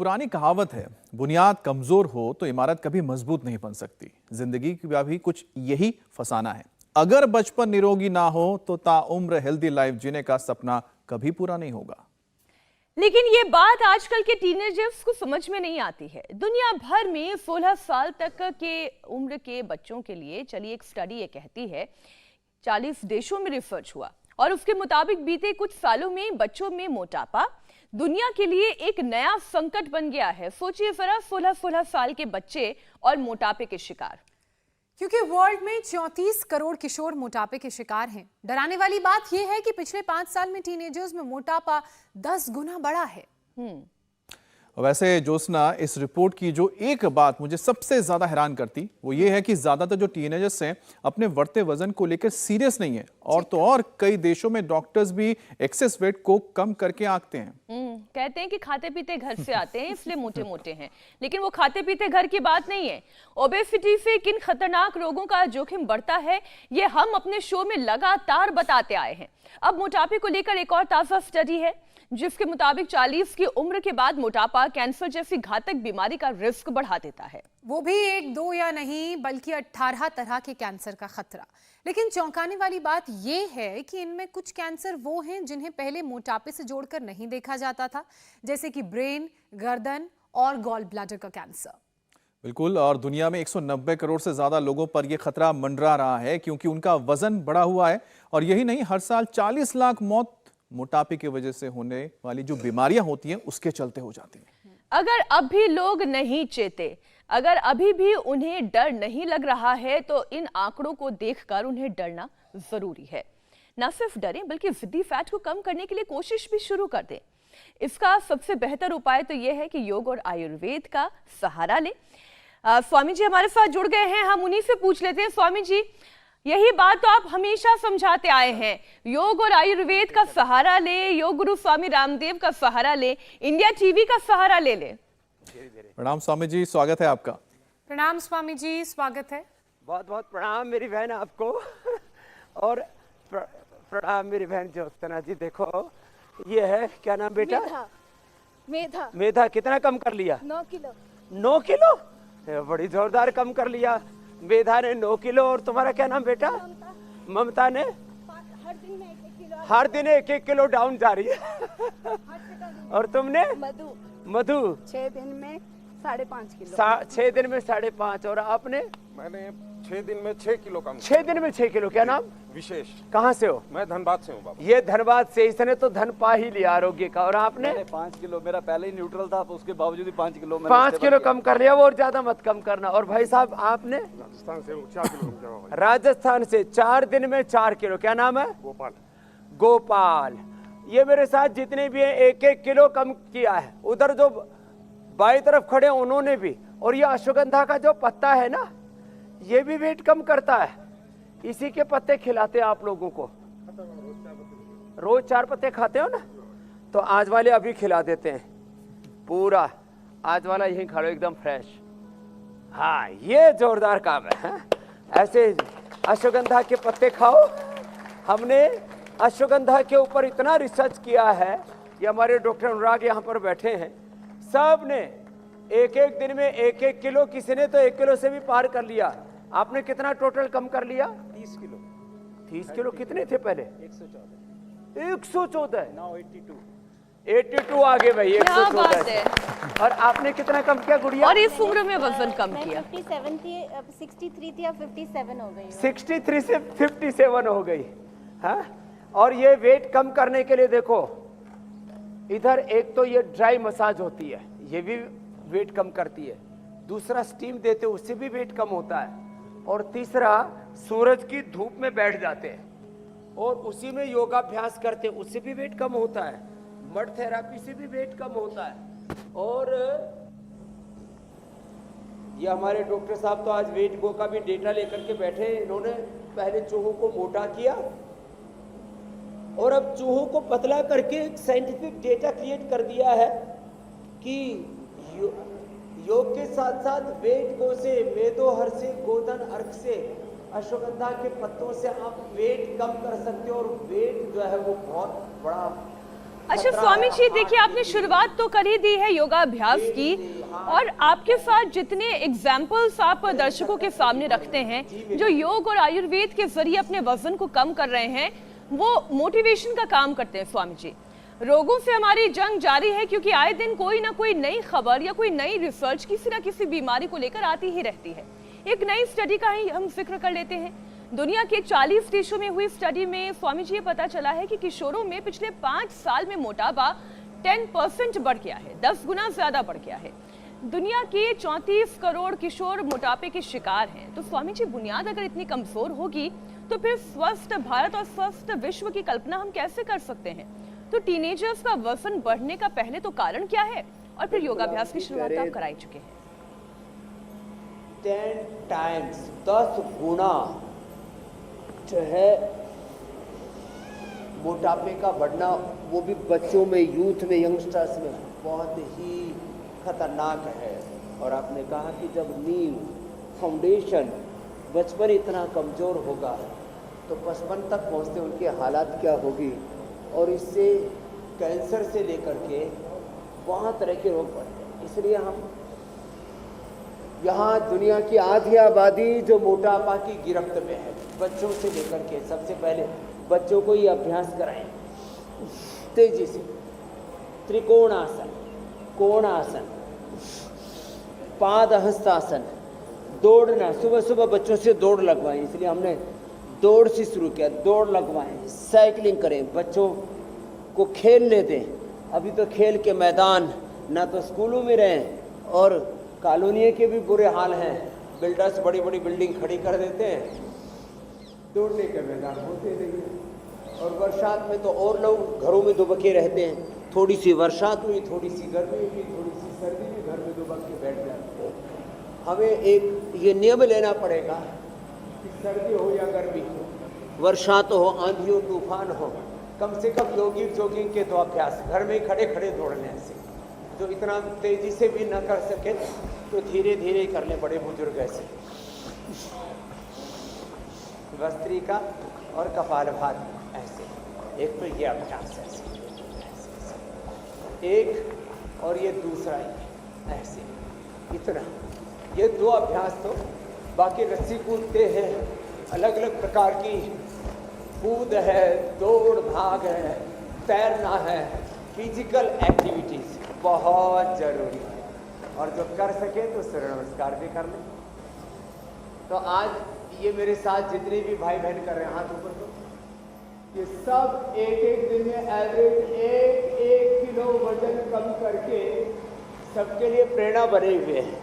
पुरानी कहावत है, बुनियाद कमजोर हो तो इमारत कभी मजबूत नहीं बन सकती। जिंदगी का भी कुछ यही फसाना है। अगर बचपन निरोगी ना हो तो ताउम्र हेल्दी लाइफ जीने का सपना कभी पूरा नहीं होगा। लेकिन ये बात आजकल के टीनेजर्स को समझ में नहीं आती है। दुनिया भर में 16 साल तक के उम्र के बच्चों के लिए चली एक स्टडी ये कहती है, 40 देशों में रिसर्च हुआ और उसके मुताबिक बीते कुछ सालों में बच्चों में मोटापा दुनिया के लिए एक नया संकट बन गया है। सोचिए जरा, 16 साल के बच्चे और मोटापे के शिकार। क्योंकि वर्ल्ड में 34 करोड़ किशोर मोटापे के शिकार हैं। डराने वाली बात यह है कि पिछले 5 साल में टीनेजर्स में मोटापा 10 गुना बढ़ा है। वैसे ज्योत्सना, इस रिपोर्ट की जो एक बात मुझे सबसे ज्यादा हैरान करती वो ये है कि ज्यादातर जो टीनेजर्स हैं अपने बढ़ते वजन को लेकर सीरियस नहीं है। और तो और कई देशों में डॉक्टर्स भी एक्सेस वेट को कम करके आंकते हैं। कहते हैं कि खाते पीते घर से आते हैं इसलिए मोटे मोटे हैं, लेकिन वो खाते पीते घर की बात नहीं है। ओबेसिटी से किन खतरनाक रोगों का जोखिम बढ़ता है ये हम अपने शो में लगातार बताते आए हैं। अब मोटापे को लेकर एक और ताजा स्टडी है जिसके मुताबिक 40 की उम्र के बाद मोटापा कैंसर जैसी घातक बीमारी का रिस्क बढ़ा देता है। वो भी 1, 2 या नहीं बल्कि 18 तरह के कैंसर का खतरा। लेकिन चौंकाने वाली बात ये है कि इनमें कुछ कैंसर वो हैं जिन्हें पहले मोटापे से जोड़कर नहीं देखा जाता था, जैसे कि ब्रेन, गर्दन और गॉल ब्लैडर का कैंसर। बिल्कुल, और दुनिया में 190 करोड़ से ज्यादा लोगों पर यह खतरा मंडरा रहा है क्योंकि उनका वजन बढ़ा हुआ है। और यही नहीं, हर साल 40 लाख मौत मोटापे की वजह से होने वाली जो बीमारियां होती हैं उसके चलते हो जाती हैं। अगर अब भी लोग नहीं चेते, अगर अभी भी उन्हें डर नहीं लग रहा है तो इन आंकड़ों को देखकर उन्हें डरना जरूरी है। न सिर्फ डरें बल्कि जिद्दी फैट को कम करने के लिए कोशिश भी शुरू कर दें। इसका सबसे बेहतर उपाय तो यह है कि योग और आयुर्वेद का सहारा लें। स्वामी जी हमारे साथ जुड़ गए हैं, हम उन्हीं से पूछ लेते हैं। स्वामी जी, यही बात तो आप हमेशा समझाते आए हैं, योग और आयुर्वेद का सहारा ले, योग गुरु स्वामी रामदेव का सहारा ले, इंडिया टीवी का सहारा ले ले। प्रणाम स्वामी जी, स्वागत है आपका। प्रणाम स्वामी जी, स्वागत है। बहुत बहुत प्रणाम मेरी बहन आपको और प्रणाम मेरी बहन ज्योत्सना जी। देखो ये है, क्या नाम बेटा? मेधा। मेधा कितना कम कर लिया? 9 किलो। 9 किलो, बड़ी जोरदार कम कर लिया। मेधा ने 9 किलो। और तुम्हारा क्या नाम बेटा? ममता ने हर दिन में 1-1 किलो। हर दिन 1-1 किलो डाउन जा रही है। और तुमने? मधु 6 दिन में 5.5 किलो। 6 दिन में 5.5। और आपने? मैंने 6 दिन में 6 किलो कम। 6 दिन में 6 किलो। क्या नाम? विशेष। कहाँ से हो? मैं धनबाद से हूँ बाबा। ये धनबाद से, इसने तो धन पा ही लिया आरोग्य का। और आपने? 5 किलो, मेरा पहले ही न्यूट्रल था, उसके बावजूद भी 5 किलो 5 किलो कम कर लिया। वो और ज्यादा मत कम करना। और भाई साहब आपने? राजस्थान से 4 किलो कम किया। राजस्थान से 4 दिन में 4 किलो। क्या नाम है? गोपाल। गोपाल। ये मेरे साथ जितने भी हैं 1-1 किलो कम किया है। उधर जो बाई तरफ खड़े उन्होंने भी। और ये अश्वगंधा का जो पत्ता है ना, ये भी वेट कम करता है। इसी के पत्ते खिलाते हैं आप लोगों को। रोज 4 पत्ते खाते हो ना, तो आज वाले अभी खिला देते हैं पूरा। आज वाला यहीं खा लो, एकदम फ्रेश। हाँ, ये जोरदार काम है। ऐसे अश्वगंधा के पत्ते खाओ। हमने अश्वगंधा के ऊपर इतना रिसर्च किया है, ये हमारे डॉक्टर अनुराग यहाँ पर बैठे हैं, सब ने 1-1 दिन में 1-1 किलो, किसी ने तो 1 किलो से भी पार कर लिया। आपने कितना टोटल कम कर लिया? 30 किलो। 30 किलो कितने थे पहले? 114। 114। नाउ 82। 82 आ गए भाई। क्या बात 114 है। और आपने कितना कम किया गुड़िया? और इस उम्र में वजन कम किया? 57 थी, अब 63 थी, अब 57 हो गई। 63 से 57 हो गई। हाँ, और ये वेट कम करने के लिए देखो, इधर एक तो ये ड्राई मसाज होती है, ये भी वेट कम करती है। दूसरा स्टीम देते, उससे भी वेट कम होता है। और तीसरा सूरज की धूप में बैठ जाते हैं और उसी में योगाभ्यास करते हैं, उससे भी वेट कम होता है। मड थेरापी से भी वेट कम होता है। और ये हमारे डॉक्टर साहब तो आज वेट गो का भी डेटा लेकर के बैठे। इन्होंने पहले चूहों को मोटा किया और अब चूहों को पतला करके एक साइंटिफिक डेटा क्रिएट कर दिया है कि योग के साथ साथ वेट गो से, मेदो हर से, गोधन अर्क से, अश्वगंधा के पत्तों से आप वेट कम कर सकते हो। और वेट जो है वो बहुत बड़ा अच्छा स्वामी जी, देखिए आपने शुरुआत तो कर ही दी है योगाभ्यास की, और आपके साथ जितने एग्जाम्पल्स आप दर्शकों के सामने रखते हैं जो योग और आयुर्वेद के जरिए अपने वजन को कम कर रहे हैं, वो मोटिवेशन का काम करते हैं स्वामी जी। रोगों से हमारी जंग जारी है, क्योंकि आए दिन कोई ना कोई नई खबर या कोई नई रिसर्च किसी ना किसी बीमारी को लेकर आती ही रहती है। एक नई स्टडी का ही हम जिक्र कर लेते हैं। दुनिया के 40 देशों में हुई स्टडी में स्वामी जी ये पता चला है कि किशोरों में पिछले 5 साल में मोटापा 10% बढ़ गया है, 10 गुना ज्यादा बढ़ गया है। दुनिया के 34 करोड़ किशोर मोटापे के शिकार हैं। तो स्वामी जी, बुनियाद अगर इतनी कमजोर होगी तो फिर स्वस्थ भारत और स्वस्थ विश्व की कल्पना हम कैसे कर सकते हैं? तो टीनेजर्स का वजन बढ़ने का पहले तो कारण क्या है, और फिर योगाभ्यास की शुरुआत आप कराई चुके हैं। 10 टाइम्स 10 गुना जो है मोटापे का बढ़ना, वो भी बच्चों में, यूथ में, यंगस्टर्स में बहुत ही खतरनाक है। और आपने कहा कि जब नींव, फाउंडेशन बचपन इतना कमज़ोर होगा तो 55 तक पहुँचते उनकी हालात क्या होगी। और इससे कैंसर से लेकर के बहुत तरह के रोग बढ़ते हैं। इसलिए हम यहाँ दुनिया की आधी आबादी जो मोटापा की गिरफ्त में है, बच्चों से लेकर के, सबसे पहले बच्चों को ये अभ्यास कराएं तेजी से। त्रिकोणासन, कोणासन, पादहस्तासन, दौड़ना, सुबह सुबह बच्चों से दौड़ लगवाएं। इसलिए हमने दौड़ से शुरू किया, दौड़ लगवाएं, साइकिलिंग करें, बच्चों को खेलने दें। अभी तो खेल के मैदान ना तो स्कूलों में रहें, और कॉलोनियों के भी बुरे हाल हैं। बिल्डर्स बड़ी बड़ी बिल्डिंग खड़ी कर देते हैं, दौड़ने के मैदान होते नहीं हैं। और बरसात में तो और लोग घरों में दुबके रहते हैं। थोड़ी सी बरसात हुई, थोड़ी सी गर्मी हुई, थोड़ी सी सर्दी में घर में दुबक के बैठ जाते हैं। हमें एक ये नियम लेना पड़ेगा कि सर्दी हो या गर्मी हो, बरसात हो, आंधी हो, तूफान हो, कम से कम जॉगिंग के तो अभ्यास घर में खड़े खड़े दौड़ने से, जो इतना तेजी से भी न कर सके तो धीरे धीरे करने पड़े। बुजुर्ग ऐसे भस्त्रिका और कपालभाति ऐसे, एक तो ये अभ्यास ऐसे, एक और ये दूसरा ही ऐसे, इतना, ये 2 अभ्यास। तो बाकी रस्सी कूदते हैं, अलग अलग प्रकार की कूद है, दौड़ भाग है, तैरना है, फिजिकल एक्टिविटीज बहुत जरूरी है। और जो कर सके तो सूर्य नमस्कार भी कर लें। तो आज ये मेरे साथ जितने भी भाई बहन कर रहे हैं, हाथ ऊपर करो, ये सब एक दिन में एवरेज 1 किलो वजन कम करके सबके लिए प्रेरणा बने हुए हैं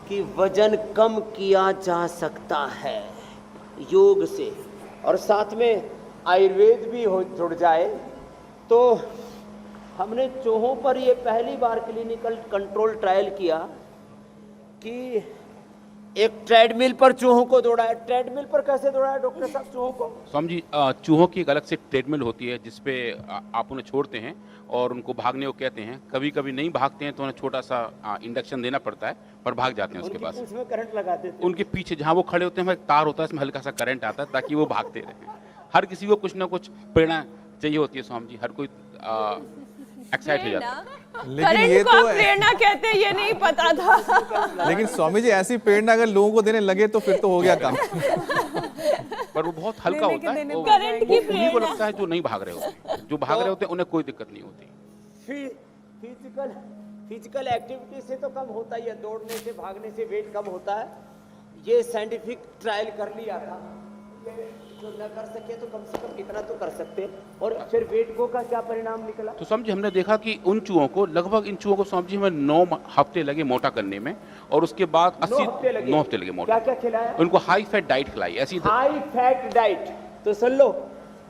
कि वजन कम किया जा सकता है योग से। और साथ में आयुर्वेद भी जुड़ जाए तो हमने चूहों पर ये पहली बार क्लिनिकल कंट्रोल ट्रायल किया कि एक ट्रेडमिल पर चूहों को दौड़ाया। ट्रेडमिल पर कैसे दौड़ाया डॉक्टर साहब चूहों को? स्वामी जी, चूहों की एक अलग से ट्रेडमिल होती है जिसपे आप उन्हें छोड़ते हैं और उनको भागने को कहते हैं। कभी कभी नहीं भागते हैं तो उन्हें छोटा सा इंडक्शन देना पड़ता है, पर भाग जाते हैं उसके पास। उसमें करंट लगाते थे। उनके पीछे जहाँ वो खड़े होते हैं एक तार होता है, इसमें हल्का सा करंट आता है ताकि वो भागते रहें। हर किसी को कुछ ना कुछ प्रेरणा चाहिए होती है स्वामी जी, हर कोई एक्साइट हो जाता है। लेकिन ये तो प्रेरणा कहते हैं, ये नहीं पता था। लेकिन स्वामी जी, ऐसी प्रेरणा अगर लोगों को देने लगे तो फिर तो हो गया काम। पर वो बहुत हल्का होता है, वो करंट की उन्हीं को लगता है जो नहीं भाग रहे होते हैं। जो भाग रहे होते हैं उन्हें कोई दिक्कत नहीं होती। फिजिकल एक्टिविटी से तो कम होता ही है, दौड़ने से, भागने से वेट कम होता है। ये साइंटिफिक ट्रायल कर लिया था, जो न कर सके तो कम से कम इतना तो कर सकते हैं। और फिर वेट को का क्या परिणाम निकला? तो स्वामी जी, हमने देखा कि उन चूहों को लगभग, इन चूहों को स्वामी जी हमें 9 हफ्ते लगे मोटा करने में, और उसके बाद 9 हफ्ते लगे मोटा। क्या क्या खिलाया? उनको हाई फैट डाइट खिलाई। ऐसी हाई फैट डाइट। तो सुन लो,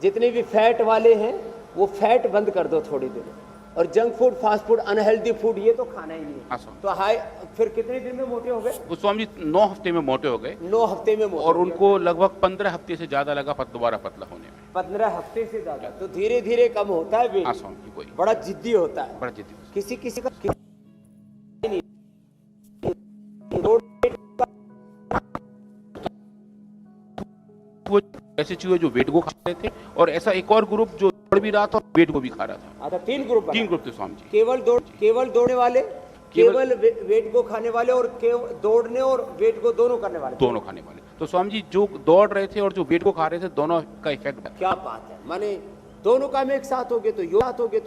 जितने भी फैट वाले हैं वो फैट बंद कर दो थोड़ी देर, और junk food, fast food, unhealthy food ये तो खाना ही नहीं है। तो हाई, फिर कितने दिन में मोटे हो गए? वो स्वामी जी 9 हफ्ते में मोटे हो गए। 9 हफ्ते में मोटे। और उनको लगभग 15 हफ्ते से ज्यादा लगा दोबारा पतला होने में। 15 हफ्ते से ज्यादा। तो धीरे धीरे कम होता है वेट। स्वामी जी, कोई बड़ा जिद्दी होता है, बड़ा जिद्दी। किसी किसी का वो ऐसे चूहे जो वेट को खाते थे, और ऐसा एक और ग्रुप जो दौड़ भी रहा था और वेट को भी खा रहा था। अच्छा, 3 ग्रुप 3 ग्रुप थे स्वामी जी। केवल दौड़ने वाले, केवल वेट को खाने वाले और दौड़ने और वेट को दोनों करने वाले, दोनों खाने वाले। तो स्वामी जी जो दौड़ रहे थे और जो वेट को खा रहे थे, दोनों का इफेक्ट। क्या बात है, माने दोनों काम एक साथ हो गए तो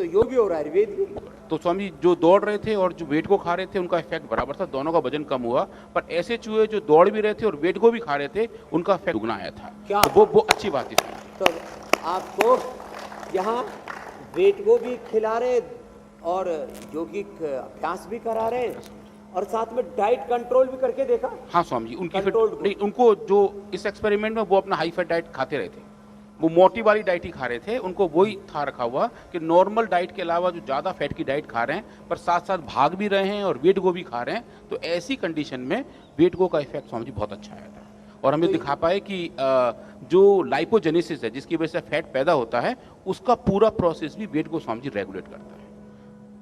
योग भी हो रहा है, वेद भी। तो स्वामी जी जो दौड़ रहे थे और जो वेट को खा रहे थे उनका इफेक्ट बराबर था, दोनों का वजन कम हुआ। पर ऐसे चूहे जो दौड़ भी रहे थे और वेट को भी खा रहे थे, उनका इफेक्ट दुगना आया था। क्या तो वो अच्छी बात है। तो आपको यहाँ वेट को भी खिला रहे और योगिक अभ्यास भी करा रहे और साथ में डाइट कंट्रोल भी करके देखा। हाँ स्वामी जी, उनकी कंट्रोल नहीं, उनको जो इस एक्सपेरिमेंट में वो अपना हाई फैट डाइट खाते रहे थे, वो मोटी वाली डाइट ही खा रहे थे। उनको वही था रखा हुआ कि नॉर्मल डाइट के अलावा जो ज़्यादा फैट की डाइट खा रहे हैं पर साथ साथ भाग भी रहे हैं और वेट को भी खा रहे हैं, तो ऐसी कंडीशन में वेट को का इफेक्ट स्वामी जी बहुत अच्छा आया था। और हमें दिखा पाए कि जो लाइपोजेनेसिस है जिसकी वजह से फैट पैदा होता है, उसका पूरा प्रोसेस भी वेट को स्वामी जी रेगुलेट करता है।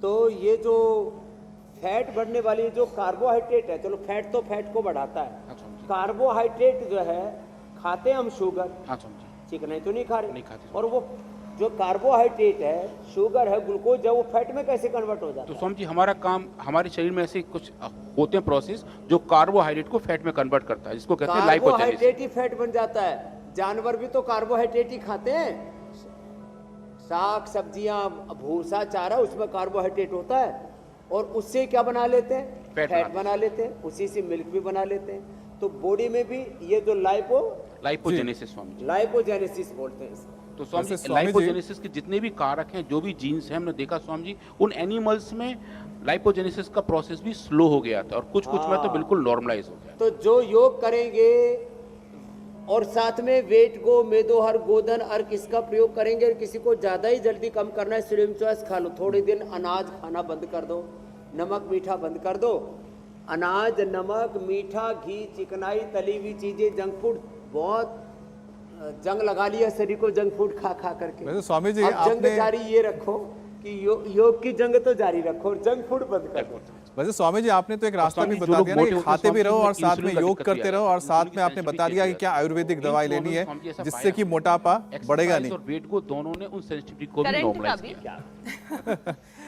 तो ये जो फैट बढ़ने वाली जो कार्बोहाइड्रेट है, चलो फैट तो फैट को बढ़ाता है, कार्बोहाइड्रेट जो है खाते हम शुगर, हाँ स्वामी जी, चिकनाई तो नहीं खा रहे, नहीं खाते। और वो जो कार्बोहाइड्रेट है, शुगर है, ग्लूकोज है, वो फैट में कैसे कन्वर्ट हो जाता तो है? स्वामी जी हमारा काम, हमारे शरीर में ऐसे कुछ होते हैं प्रोसेस जो कार्बोहाइड्रेट को फैट में कन्वर्ट करता है, जिसको कहते हैं लाइपोजेनेसिस। कार्बोहाइड्रेट ही फैट बन जाता है। जानवर भी तो कार्बोहाइड्रेट ही खाते हैं, साग सब्जियां, भूसा, चारा, उसमें कार्बोहाइड्रेट होता है और उससे क्या बना लेते हैं? फैट बना लेते हैं, उसी से मिल्क भी बना लेते हैं। तो बॉडी में भी ये जो लाइपोजेनेसिस स्वामी जी, लाइपोजेनेसिस बोलते हैं इसको। तो स्वामी वैसे जी स्वामी जी- लाइपोजेनेसिस के जितने भी कारक हैं, जो भी जीन्स हैं, हमने देखा स्वामी जी उन एनिमल्स में लाइपोजेनेसिस का प्रोसेस भी स्लो हो गया था और कुछ में तो बिल्कुल नॉर्मलाइज हो गया। तो जो योग करेंगे और साथ में वेट को, मेदोहर, गोदन, अर्क इसका प्रयोग करेंगे और किसी को ज़्यादा ही जल्दी कम करना है, स्लिम चॉइस खा लो, थोड़े दिन अनाज खाना बंद कर दो, नमक मीठा बंद कर दो। अनाज, नमक, मीठा, घी, चिकनाई, तली हुई चीज़ें, जंक फूड, बहुत जंग लगा लिया शरीर को जंक फूड खा खा करके। वैसे स्वामी जी अब जंग आपने जारी ये रखो कि योग की जंग तो जारी रखो और जंक फूड बंद कर दो। वैसे स्वामी जी आपने तो एक रास्ता स्वामी भी जी, बता जो दिया लोग ना कि मोटे होते हैं, खाते भी स्वामी रहो जी, और साथ में इंसुलिन का योग दिक्कत करते भी रहो आता है। और साथ में इंसुलिन आपने की बता दिया कि क्या आयुर्वेदिक दवाई इन लेनी है दोनों ने जिससे कि मोटापा बढ़ेगा एक्सरसाइज नहीं। और वेट को दोनों ने उन सेंसिटिविटी को भी करंट का नॉर्मलाइज भी किया।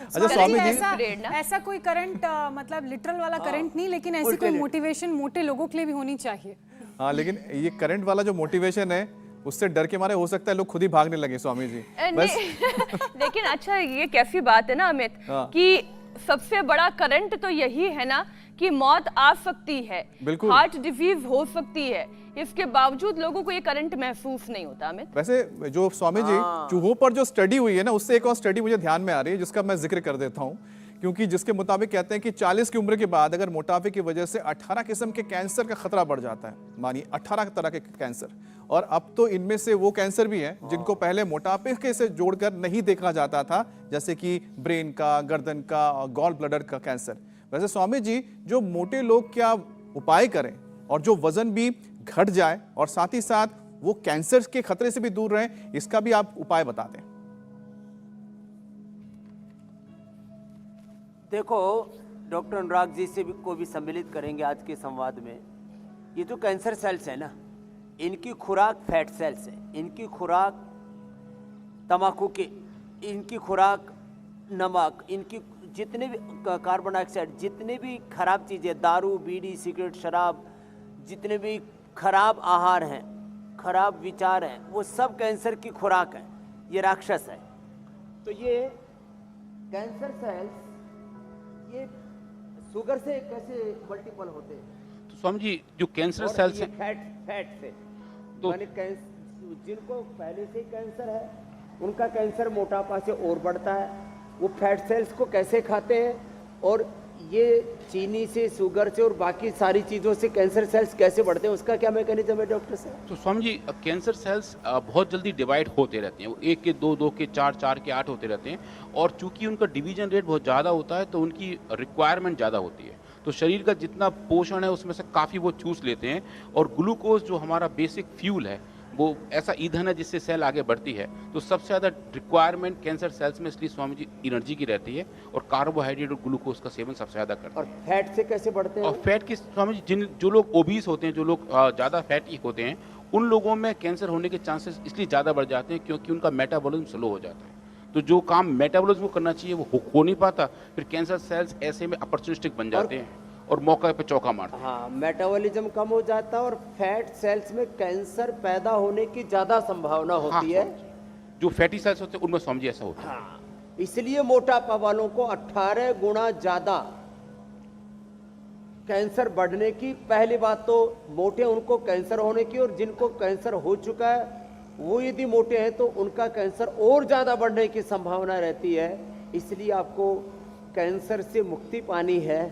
अच्छा स्वामी जी, ऐसा प्रेरणा। ऐसा कोई करंट मतलब लिटरल वाला करंट नहीं, लेकिन ऐसी कोई मोटिवेशन मोटे लोगों के लिए भी होनी चाहिए। हाँ लेकिन ये करंट वाला जो मोटिवेशन है उससे डर के मारे हो सकता है लोग खुद ही भागने लगे स्वामी जी। बस लेकिन अच्छा ये कैसी बात है ना अमित, हाँ। कि सबसे बड़ा करंट तो यही है ना कि मौत आ सकती है, बिल्कुल। हार्ट डिजीज हो सकती है, इसके बावजूद लोगों को ये करंट महसूस नहीं होता अमित। वैसे जो स्वामी जी चूहों पर जो स्टडी हुई है ना, उससे एक और स्टडी मुझे ध्यान में आ रही है जिसका मैं जिक्र कर देता हूँ, क्योंकि जिसके मुताबिक कहते हैं कि 40 की उम्र के बाद अगर मोटापे की वजह से 18 किस्म के कैंसर का खतरा बढ़ जाता है, मानिए 18 तरह के कैंसर, और अब तो इनमें से वो कैंसर भी हैं जिनको पहले मोटापे के से जोड़कर नहीं देखा जाता था, जैसे कि ब्रेन का, गर्दन का और गॉल ब्लडर का कैंसर। वैसे स्वामी जी जो मोटे लोग क्या उपाय करें और जो वजन भी घट जाए और साथ ही साथ वो कैंसर के खतरे से भी दूर रहें, इसका भी आप उपाय बता दें। देखो, डॉक्टर अनुराग जी से भी को भी सम्मिलित करेंगे आज के संवाद में। ये जो कैंसर सेल्स है ना, इनकी खुराक फैट सेल्स है, इनकी खुराक तंबाकू की, इनकी खुराक नमक, इनकी जितने भी कार्बन डाइऑक्साइड, जितने भी खराब चीज़ें, दारू, बीड़ी, सिगरेट, शराब, जितने भी खराब आहार हैं, खराब विचार हैं, वो सब कैंसर की खुराक है, ये राक्षस है। तो ये कैंसर सेल्स ये शुगर से कैसे मल्टीपल होते हैं? तो स्वामी जी जो कैंसर और सेल्स ये हैं, फैट से तो- माने जिनको पहले से कैंसर है उनका कैंसर मोटापा से और बढ़ता है। वो फैट सेल्स को कैसे खाते हैं और ये चीनी से, शुगर से और बाकी सारी चीज़ों से कैंसर सेल्स कैसे बढ़ते हैं, उसका क्या मैकेनिज्म है डॉक्टर साहब? तो स्वामी जी कैंसर सेल्स बहुत जल्दी डिवाइड होते रहते हैं, वो 1 के 2, 2 के 4, 4 के 8 होते रहते हैं, और चूंकि उनका डिवीजन रेट बहुत ज़्यादा होता है तो उनकी रिक्वायरमेंट ज़्यादा होती है, तो शरीर का जितना पोषण है उसमें से काफ़ी वो चूस लेते हैं, और ग्लूकोज जो हमारा बेसिक फ्यूल है, वो ऐसा ईंधन है जिससे सेल आगे बढ़ती है, तो सबसे ज़्यादा रिक्वायरमेंट कैंसर सेल्स में इसलिए स्वामी जी एनर्जी की रहती है, और कार्बोहाइड्रेट और ग्लूकोज का सेवन सबसे ज़्यादा करते और हैं। फैट से कैसे बढ़ते हैं? और फैट की स्वामी जी जो लोग ओबीस होते हैं, जो लोग ज़्यादा फैटी होते हैं, उन लोगों में कैंसर होने के चांसेस इसलिए ज़्यादा बढ़ जाते हैं क्योंकि उनका मेटाबॉलिज्म स्लो हो जाता है। तो जो काम मेटाबॉलिज्म को करना चाहिए वो हो नहीं पाता, फिर कैंसर सेल्स ऐसे में अपॉर्चुनिस्टिक बन जाते हैं और मौका पे चौका मारते हैं। हाँ, मेटाबॉलिज्म कम हो जाता है और फैट सेल्स में कैंसर पैदा होने की ज्यादा संभावना होती हाँ, है। जो फैटी सेल्स होते हैं उनमें समझिए ऐसा होता है। हाँ, इसलिए मोटापा वालों को 18 गुना ज्यादा कैंसर बढ़ने की, पहली बात तो मोटे उनको कैंसर होने की, और जिनको कैंसर हो चुका है वो यदि मोटे हैं तो उनका कैंसर और ज्यादा बढ़ने की संभावना रहती है। इसलिए आपको कैंसर से मुक्ति पानी है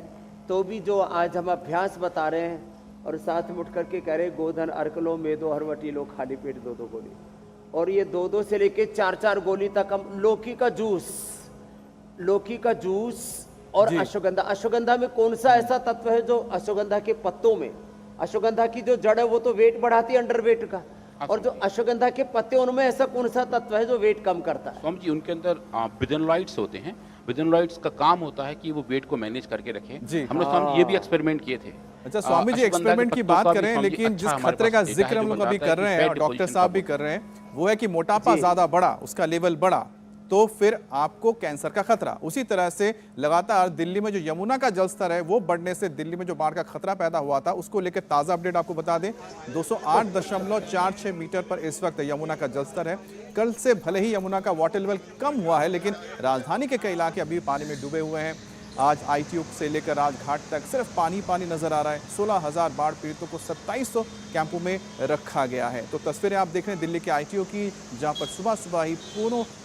तो भी जो आज हम अभ्यास बता रहे हैं और साथ में उठ करके कह रहे गोधन अर्क लो, मेदो हरवटी लो, खाली पेट 2-2 गोली, और ये 2-2 से लेके 4-4 गोली तक हम लौकी का जूस और अश्वगंधा। अश्वगंधा में कौन सा ऐसा तत्व है जो अश्वगंधा के पत्तों में, अश्वगंधा की जो जड़ है वो तो वेट बढ़ाती है अंडरवेट का, और जो अश्वगंधा के पत्ते उनमें ऐसा कौन सा तत्व है जो वेट कम करता है? स्वामी जी उनके अंदर बिदेनोलाइट्स होते हैं। बिदेनोलाइट्स का काम होता है कि वो वेट को मैनेज करके रखे। हमने स्वामी ये भी एक्सपेरिमेंट किए थे। अच्छा स्वामी जी, एक्सपेरिमेंट की बात कर रहे हैं, लेकिन जिस खतरे का जिक्र हम लोग अभी कर रहे हैं और डॉक्टर साहब भी कर रहे हैं, वो है कि मोटापा ज्यादा बढ़ा, उसका लेवल बढ़ा तो फिर आपको कैंसर का खतरा। उसी तरह से लगातार दिल्ली में जो यमुना का जलस्तर है वो बढ़ने से दिल्ली में जो बाढ़ का खतरा पैदा हुआ था उसको लेकर ताजा अपडेट आपको बता दें। 208.46 मीटर पर इस वक्त यमुना का जलस्तर है। कल से भले ही यमुना का वाटर लेवल कम हुआ है, लेकिन राजधानी के कई इलाके अभी पानी में डूबे हुए हैं। आज आईटीयू से लेकर राजघाट तक सिर्फ पानी पानी नजर आ रहा है। 16,000 बाढ़ पीड़ितों को 2700 कैंपों में रखा गया है। तो तस्वीरें आप देख रहे हैं दिल्ली के आईटीयू की, जहां पर सुबह सुबह ही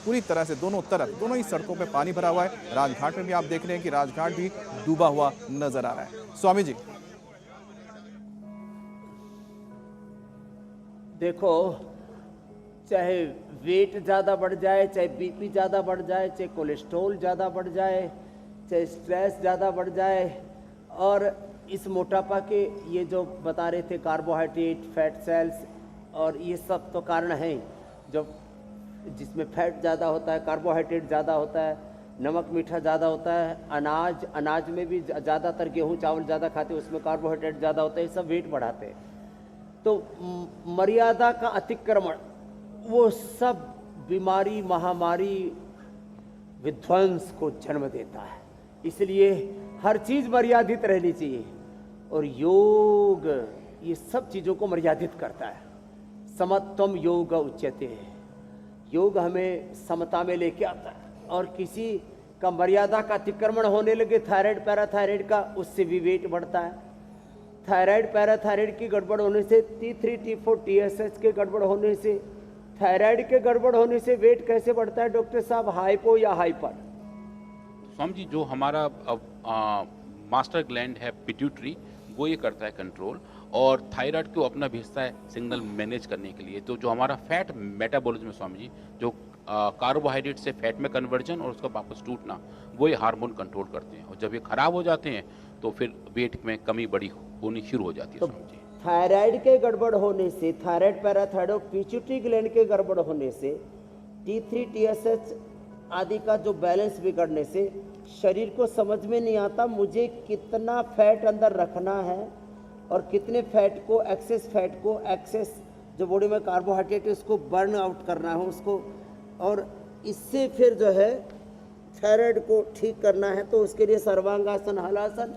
पूरी तरह से दोनों ही सड़कों पे पानी भरा हुआ है। राजघाट में भी आप देख रहे हैं कि राजघाट भी डूबा हुआ नजर आ रहा है। स्वामी जी देखो, चाहे वेट ज्यादा बढ़ जाए, चाहे बीपी ज्यादा बढ़ जाए, चाहे कोलेस्ट्रॉल ज्यादा बढ़ जाए, चाहे स्ट्रेस ज़्यादा बढ़ जाए, और इस मोटापा के ये जो बता रहे थे कार्बोहाइड्रेट, फैट सेल्स, और ये सब तो कारण हैं। जब जिसमें फैट ज़्यादा होता है, कार्बोहाइड्रेट ज़्यादा होता है, नमक मीठा ज़्यादा होता है, अनाज में भी ज़्यादातर गेहूँ चावल ज़्यादा खाते हैं, उसमें कार्बोहाइड्रेट ज़्यादा होता है, ये सब वेट बढ़ाते हैं। तो मर्यादा का अतिक्रमण वो सब बीमारी, महामारी, विध्वंस को जन्म देता है। इसलिए हर चीज मर्यादित रहनी चाहिए, और योग ये सब चीजों को मर्यादित करता है। समत्वम योग उच्यते, योग हमें समता में लेके आता है। और किसी का मर्यादा का अतिक्रमण होने लगे थायराइड पैराथायराइड का, उससे भी वेट बढ़ता है। थायराइड पैराथायराइड की गड़बड़ होने से, T3 T4 TSH के गड़बड़ होने से, थायराइड के गड़बड़ होने से वेट कैसे बढ़ता है डॉक्टर साहब? हाइपो या हाइपर? स्वामी जी जो हमारा मास्टर ग्लैंड है पिट्यूटरी, वो ये करता है कंट्रोल, और थायराइड को अपना भेजता है सिग्नल मैनेज करने के लिए। तो जो हमारा फैट मेटाबॉलिज्म है स्वामी जी, जो कार्बोहाइड्रेट से फैट में कन्वर्जन और उसका वापस टूटना, वो ये हार्मोन कंट्रोल करते हैं। और जब ये खराब हो जाते हैं तो फिर वेट में कमी बड़ी होनी शुरू हो जाती है। स्वामी जी थायराइड के गड़बड़ होने से, थायराइड पैराथायराइड और पिट्यूटरी ग्लैंड के गड़बड़ होने से, T3 TSH आदि का जो बैलेंस बिगड़ने से शरीर को समझ में नहीं आता मुझे कितना फैट अंदर रखना है और कितने फैट को, एक्सेस जो बॉडी में कार्बोहाइड्रेट है उसको बर्न आउट करना है उसको, और इससे फिर जो है थायराइड को ठीक करना है। तो उसके लिए सर्वांगासन, हलासन,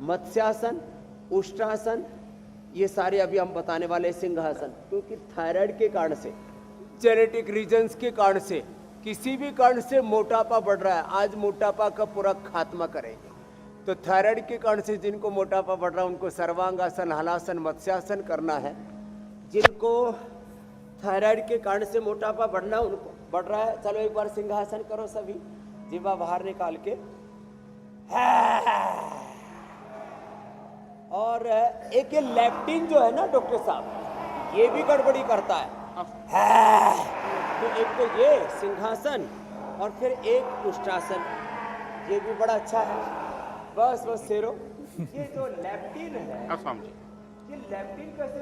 मत्स्यासन, उष्ट्रासन, ये सारे अभी हम बताने वाले सिंहासन। क्योंकि थायराइड के कारण से, जेनेटिक रीजन्स के कारण से, किसी भी कारण से मोटापा बढ़ रहा है, आज मोटापा का पूरा खात्मा करेंगे। तो थायराइड के कारण से जिनको मोटापा बढ़ रहा है उनको सर्वांगासन, हलासन, मत्स्यासन करना है। जिनको थायराइड के कारण से मोटापा बढ़ना उनको बढ़ रहा है, चलो एक बार सिंहासन करो सभी, जीवा बाहर निकाल के, और एक ये लेप्टिन जो है ना डॉक्टर साहब, ये भी गड़बड़ी करता है। तो एक तो ये सिंहासन और फिर एक उष्ट्रासन, ये भी बड़ा अच्छा है। बस शेरो, ये जो लेप्टिन है, ये लेप्टिन कैसे,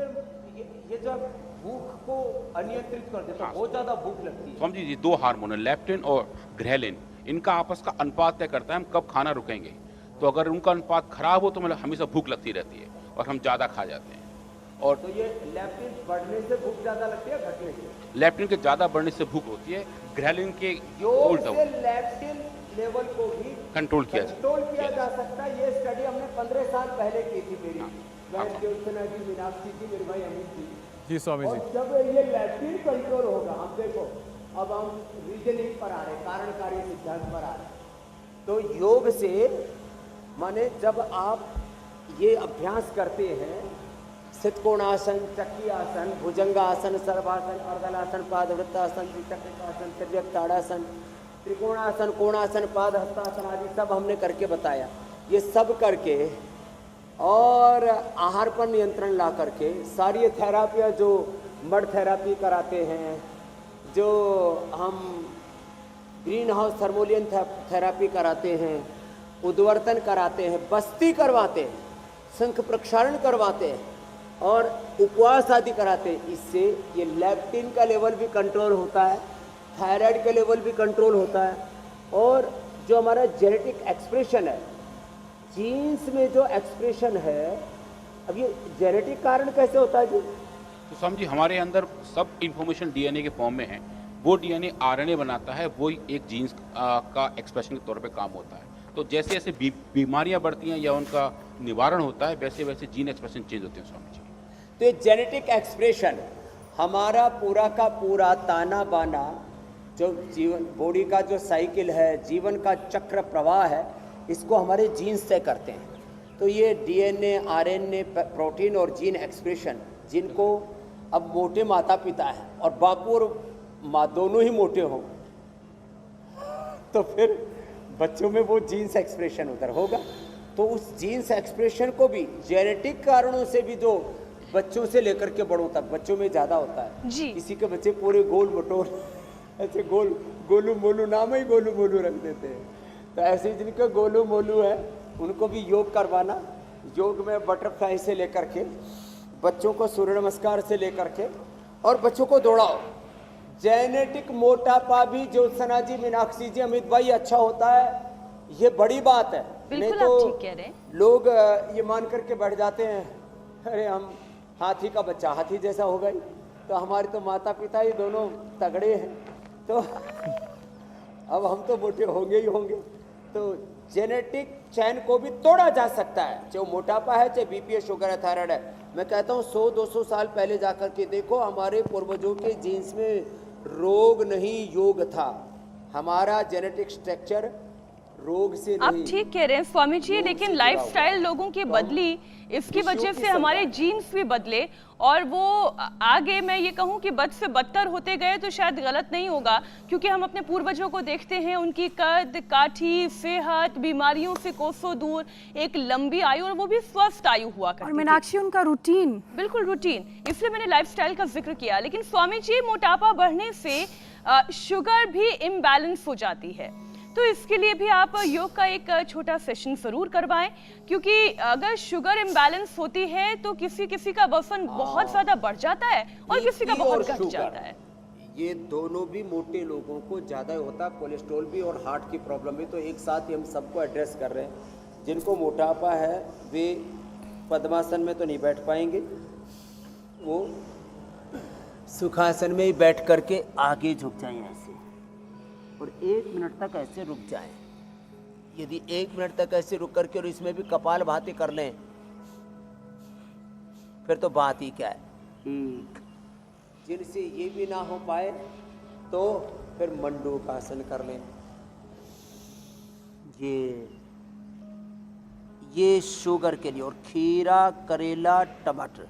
ये जब भूख को अनियंत्रित कर देता है, बहुत ज्यादा भूख लगती है। स्वामी जी 2 हार्मोन है, लेप्टिन और ग्रेलिन, इनका आपस का अनुपात तय करता है हम कब खाना रुकेंगे। तो अगर उनका अनुपात खराब हो तो मतलब हमेशा भूख लगती रहती है और हम ज़्यादा खा जाते हैं। और तो ये लेप्टिन बढ़ने से भूख ज्यादा लगती है, घटने से? लेप्टिन के ज़्यादा बढ़ने से भूख होती है, ग्रेलिन के योग उल्टा से लेप्टिन लेवल को भी कंट्रोल किया जा सकता है। ये स्टडी हमने 15 साल पहले की थी। मेरी बहन ज्योत्सना जी, मीनाक्षी जी, मेरे भाई अमित जी। जी स्वामी जी। और जब ये लेप्टिन कंट्रोल होगा, हम देखो अब हम रीजनिंग पर आ रहे, कारणकारी सिद्धांत पर आ रहे। तो योग से माने जब आप ये अभ्यास करते हैं, सितकोणासन, चक्की आसन, भुजंगासन, सर्वासन, अर्धनासन, पादवृत्तासन, द्विचक्रिकासन, तिर्यक ताड़ासन, त्रिकोणासन, कोणासन, पाद हस्तासन आदि सब हमने करके बताया। ये सब करके और आहार पर नियंत्रण ला करके सारी थेरापियाँ जो मड थेरापी कराते हैं, जो हम ग्रीन हाउस थर्मोलियन थेरापी कराते हैं, उद्वर्तन कराते हैं, बस्ती करवाते हैं, शंख प्रक्षालन करवाते हैं और उपवास आदि कराते हैं, इससे ये लेप्टिन का लेवल भी कंट्रोल होता है, थायराइड का लेवल भी कंट्रोल होता है। और जो हमारा जेनेटिक एक्सप्रेशन है, जीन्स में जो एक्सप्रेशन है, अब ये जेनेटिक कारण कैसे होता है जी? तो स्वामी जी हमारे अंदर सब इंफॉर्मेशन डीएनए के फॉर्म में है, वो डीएनए आरएनए बनाता है, वो एक जीन्स का एक्सप्रेशन के तौर पे काम होता है। तो जैसे जैसे बीमारियां बढ़ती हैं या उनका निवारण होता है, वैसे वैसे जीन एक्सप्रेशन चेंज होते हैं स्वामी जी। तो ये जेनेटिक एक्सप्रेशन हमारा पूरा का पूरा ताना बाना जो जीवन बॉडी का जो साइकिल है, जीवन का चक्र प्रवाह है, इसको हमारे जीन्स तय करते हैं। तो ये डीएनए, आरएनए, प्रोटीन और जीन एक्सप्रेशन, जिनको अब मोटे माता पिता है और बापू और माँ दोनों ही मोटे हों, तो फिर बच्चों में वो जीन्स एक्सप्रेशन उधर होगा। तो उस जीन्स एक्सप्रेशन को भी जेनेटिक कारणों से भी जो बच्चों से लेकर के बड़ों तक बच्चों में ज़्यादा होता है। जी। किसी के बच्चे पूरे गोल मटोल ऐसे गोलू मोलू, नाम ही गोलू मोलू रख देते हैं। तो ऐसे जिनके गोलू मोलू है उनको भी योग करवाना। योग में बटरफ्लाई से लेकर के बच्चों को सूर्य नमस्कार से लेकर के और बच्चों को दौड़ाओ। जेनेटिक मोटापा भी ज्योत्सना जी, मीनाक्षी जी, अमित भाई अच्छा होता है, ये बड़ी बात है। बिल्कुल नहीं तो आप ठीक कह रहे हैं। लोग ये मान करके बैठ जाते हैं, अरे हम हाथी का बच्चा हाथी जैसा हो गई, तो हमारे तो माता पिता ही दोनों तगड़े हैं, तो अब हम तो मोटे होंगे ही होंगे। तो जेनेटिक चैन को भी तोड़ा जा सकता है, चाहे मोटापा है, चाहे बीपी है, शुगर है, थायराइड है। मैं कहता हूँ 100-200 साल पहले जाकर के देखो, हमारे पूर्वजों के जीन्स में रोग नहीं योग था। हमारा जेनेटिक स्ट्रक्चर रोग से आप नहीं। ठीक कह रहे हैं स्वामी जी, रोग लेकिन से जुड़ा लाइफस्टाइल हुआ। लोगों की तो बदली, इसकी विषयों वजह की से हमारे संख्या। जीन्स भी बदले और वो आगे मैं ये कहूँ कि बद से बदतर होते गए तो शायद गलत नहीं होगा, क्योंकि हम अपने पूर्वजों को देखते हैं, उनकी कद काठी, सेहत, बीमारियों से कोसों दूर, एक लंबी आयु और वो भी स्वस्थ आयु हुआ करती और थी। मीनाक्षी उनका रूटीन बिल्कुल रूटीन, इसलिए मैंने लाइफस्टाइल का जिक्र किया। लेकिन स्वामी जी, मोटापा बढ़ने से शुगर भी इम्बैलेंस हो जाती है, तो इसके लिए भी आप योग का एक छोटा सेशन जरूर करवाएं, क्योंकि अगर शुगर इम्बैलेंस होती है तो किसी किसी का वजन बहुत ज्यादा बढ़ जाता है और किसी का बीपी बहुत और घट शुगर, जाता है। ये दोनों भी मोटे लोगों को ज़्यादा होता है, कोलेस्ट्रॉल भी और हार्ट की प्रॉब्लम भी। तो एक साथ ही हम सबको एड्रेस कर रहे हैं। जिनको मोटापा है वे पद्मासन में तो नहीं बैठ पाएंगे, वो सुखासन में ही बैठ करके आगे झुक जाएं ऐसे और 1 मिनट तक ऐसे रुक जाएं। यदि 1 मिनट तक ऐसे रुक करके और इसमें भी कपाल भाती कर लें, फिर तो बात ही क्या है। जिनसे ये भी ना हो पाए तो फिर मंडूकासन कर लें। ये शुगर के लिए, और खीरा, करेला, टमाटर,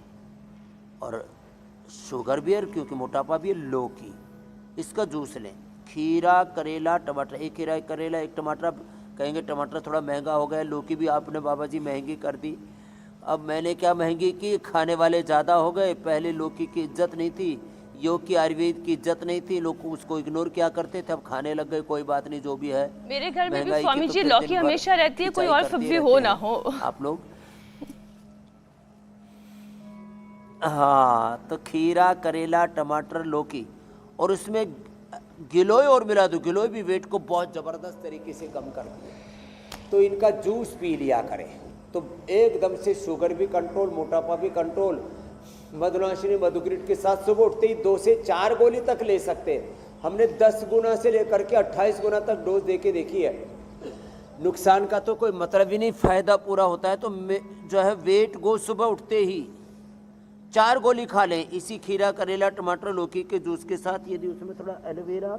और शुगर भी है क्योंकि मोटापा भी है, लौकी, इसका जूस लें। खीरा, करेला, टमाटर, एक खीरा, एक करेला, एक टमाटर। अब कहेंगे टमाटर थोड़ा महंगा हो गया, लौकी भी आपने बाबा जी महंगी कर दी। अब मैंने क्या महंगी की, खाने वाले ज़्यादा हो गए। पहले लौकी की इज्जत नहीं थी, योग की, आयुर्वेद की इज्जत नहीं थी, लोग उसको इग्नोर क्या करते थे, अब खाने लग गए। कोई बात नहीं, जो भी है। मेरे घर में भी महंगाई की स्वामी तो जी फिर लौकी दिन भर हमेशा रहती है, कोई खिंचाई और करते सब्जी रहते हो हैं ना हो। आप लोग। हाँ, तो खीरा, करेला, टमाटर, लौकी, और उसमें गिलोय और मिला दो। गिलोय भी वेट को बहुत ज़बरदस्त तरीके से कम करती है, तो इनका जूस पी लिया करें, तो एकदम से शुगर भी कंट्रोल, मोटापा भी कंट्रोल, मधुनाशिनी मधुग्रिड के साथ सुबह उठते ही 2 से 4 गोली तक ले सकते हैं। हमने 10 गुना से लेकर के 28 गुना तक डोज देके देखी है। नुकसान का तो कोई मतलब ही नहीं, फायदा पूरा होता है। तो जो है वेट गो सुबह उठते ही 4 गोली खा लें इसी खीरा करेला टमाटर लौकी के जूस के साथ। यदि उसमें थोड़ा एलोवेरा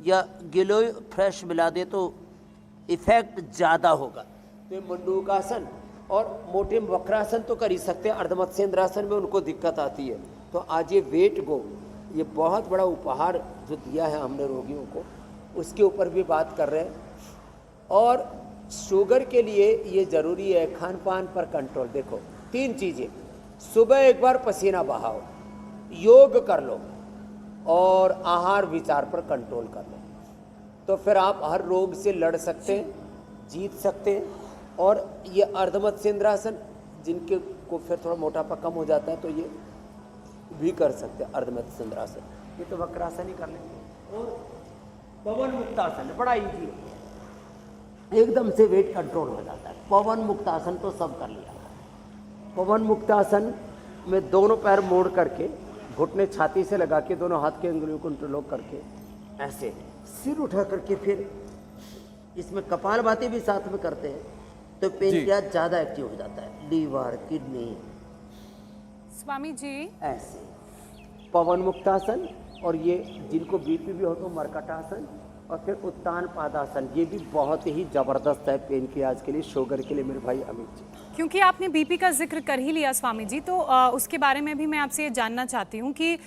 या गिलोय फ्रेश मिला दे तो इफेक्ट ज़्यादा होगा। तो ये मंडूकासन और मोटे वक्रासन तो कर ही सकते हैं, अर्धमत्स्येंद्रासन में उनको दिक्कत आती है। तो आज ये वेट गो, ये बहुत बड़ा उपहार जो दिया है हमने रोगियों को, उसके ऊपर भी बात कर रहे हैं। और शुगर के लिए ये ज़रूरी है खान पान पर कंट्रोल। देखो 3 चीज़ें, सुबह एक बार पसीना बहाओ, योग कर लो और आहार विचार पर कंट्रोल कर लो, तो फिर आप हर रोग से लड़ सकते हैं, जीत सकते हैं। और ये अर्धमत्स्येंद्रासन जिनके को फिर थोड़ा मोटापा कम हो जाता है तो ये भी कर सकते हैं अर्धमत्स्येंद्रासन। ये तो वक्रासन ही कर लेंगे। और पवन मुक्तासन बड़ा ईजी है, एकदम से वेट कंट्रोल हो जाता है। पवन मुक्तासन तो सब कर लिया। पवन मुक्तासन में दोनों पैर मोड़ करके घुटने छाती से लगा के दोनों हाथ के अंगुलियों को इंटरलॉक करके ऐसे सिर उठा करके फिर इसमें कपालभाति भी साथ में करते हैं तो पेनक्रियास ज़्यादा एक्टिव हो जाता है, लीवर किडनी। स्वामी जी ऐसे पवन मुक्तासन, और ये जिनको बीपी भी हो तो मरकटासन, और फिर उत्तान पादासन, ये भी बहुत ही ज़बरदस्त है पेनक्रियास के लिए, शुगर के लिए मेरे भाई अमित जी। क्योंकि आपने बीपी का जिक्र कर ही लिया स्वामी जी, तो उसके बारे में भी मैं आपसे ये जानना चाहती हूँ कि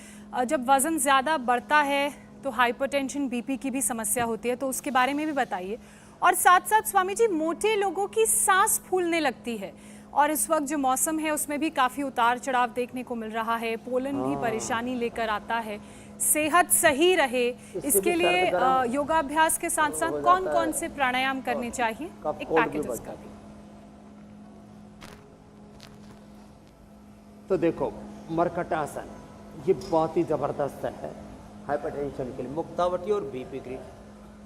जब वज़न ज़्यादा बढ़ता है तो हाइपरटेंशन बीपी की भी समस्या होती है, तो उसके बारे में भी बताइए। और साथ साथ स्वामी जी, मोटे लोगों की सांस फूलने लगती है और इस वक्त जो मौसम है उसमें भी काफ़ी उतार चढ़ाव देखने को मिल रहा है, पोलन भी परेशानी लेकर आता है। सेहत सही रहे इसके लिए योगाभ्यास के साथ साथ कौन कौन से प्राणायाम करने चाहिए, एक पैकेज उसका भी। तो देखो मरकटासन ये बहुत ही ज़बरदस्त है हाइपरटेंशन के लिए, मुक्तावती और बीपी ग्रीन।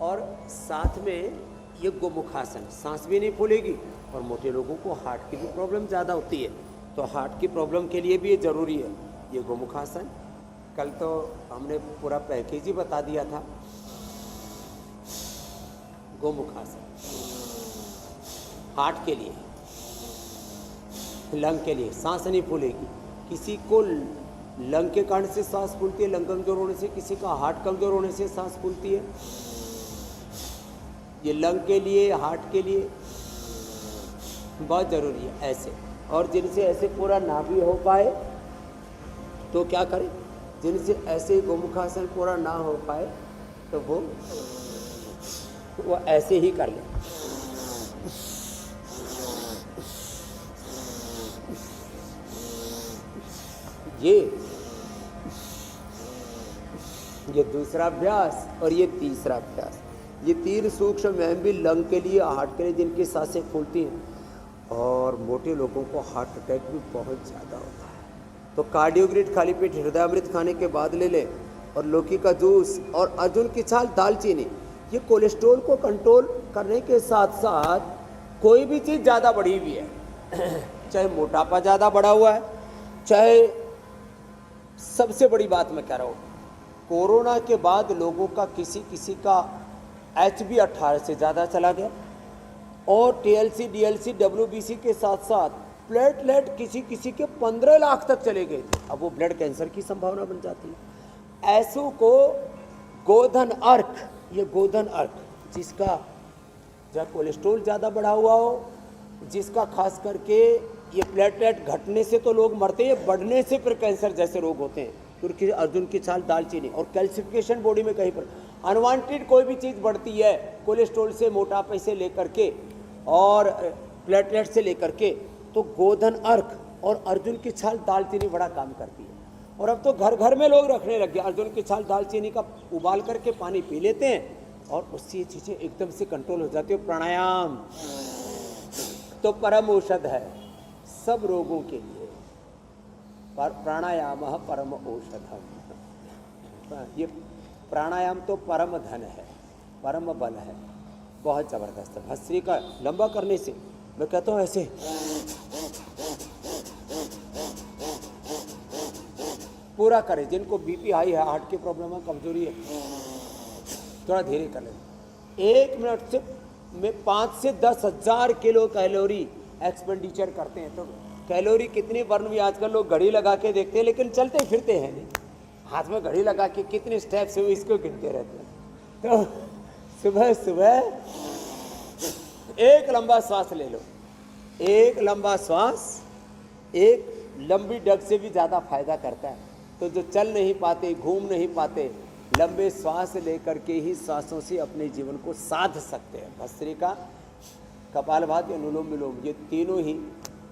और साथ में ये गोमुखासन, सांस भी नहीं फूलेगी। और मोटे लोगों को हार्ट की भी प्रॉब्लम ज़्यादा होती है, तो हार्ट की प्रॉब्लम के लिए भी ये ज़रूरी है ये गोमुखासन। कल तो हमने पूरा पैकेज ही बता दिया था। गोमुखासन हार्ट के लिए, लंग के लिए, सांस नहीं फूलेगी। किसी को लंग के कारण से सांस फूलती है, लंग कमजोर होने से, किसी का हार्ट कमजोर होने से सांस फूलती है। ये लंग के लिए, हार्ट के लिए बहुत ज़रूरी है ऐसे। और जिनसे ऐसे पूरा ना भी हो पाए तो क्या करें, जिनसे ऐसे गोमुखासन पूरा ना हो पाए तो वो ऐसे ही कर ले। ये दूसरा अभ्यास और ये तीसरा अभ्यास, ये 3 सूक्ष्म व्यायाम भी लंग के लिए, हार्ट के लिए, जिनकी सांसें फूलती हैं। और मोटे लोगों को हार्ट अटैक भी बहुत ज़्यादा होता है, तो कार्डियोग्रिड खाली पेट हृदयामृत खाने के बाद ले ले, और लौकी का जूस और अर्जुन की छाल, दालचीनी, ये कोलेस्ट्रॉल को कंट्रोल करने के साथ साथ कोई भी चीज़ ज़्यादा बढ़ी हुई है, चाहे मोटापा ज़्यादा बढ़ा हुआ है, चाहे सबसे बड़ी बात मैं कह रहा हूँ, कोरोना के बाद लोगों का किसी का HB18 से ज़्यादा चला गया, और TLC, DLC, WBC के साथ साथ प्लेटलेट किसी के 15 लाख तक चले गए थे। अब वो ब्लड कैंसर की संभावना बन जाती है। ऐसों को गोधन अर्क, ये गोधन अर्क जिसका जब कोलेस्ट्रॉल ज़्यादा बढ़ा हुआ हो, जिसका खास करके ये प्लेटलेट घटने से तो लोग मरते हैं, बढ़ने से फिर कैंसर जैसे रोग होते हैं, क्योंकि अर्जुन की छाल, दालचीनी और कैल्सिफिकेशन बॉडी में कहीं पर अनवांटेड कोई भी चीज़ बढ़ती है, कोलेस्ट्रॉल से, मोटापे से लेकर के और प्लेटलेट से लेकर के, तो गोधन अर्क और अर्जुन की छाल, दालचीनी बड़ा काम करती है। और अब तो घर घर में लोग रखने लग गए, अर्जुन की छाल, दालचीनी का उबाल करके पानी पी लेते हैं और उससे ये चीज़ें एकदम से कंट्रोल हो जाती है। प्राणायाम तो परम औषध है सब रोगों के लिए, पर प्राणायाम परम औषधम। ये प्राणायाम तो परम धन है, परम बल है, बहुत ज़बरदस्त है। भस्त्री का लंबा करने से मैं कहता हूँ ऐसे पूरा करें। जिनको बीपी हाई है, हार्ट की प्रॉब्लम है, कमजोरी है, थोड़ा धीरे कर लें। 1 मिनट से में 5 से 10 हज़ार किलो कैलोरी एक्सपेंडिचर करते हैं। तो कैलोरी कितनी बर्न भी आजकल लोग घड़ी लगा के देखते हैं, लेकिन चलते फिरते हैं नहीं, हाथ में घड़ी लगा के कितने स्टेप्स हुए इसको गिनते रहते हैं। तो सुबह सुबह एक लंबा श्वास ले लो। एक लंबा श्वास एक लंबी डग से भी ज़्यादा फायदा करता है। तो जो चल नहीं पाते, घूम नहीं पाते, लंबे श्वास लेकर के ही श्वासों से अपने जीवन को साध सकते हैं। भस्त्रिका, कपालभाति, अनुलोम विलोम, ये तीनों ही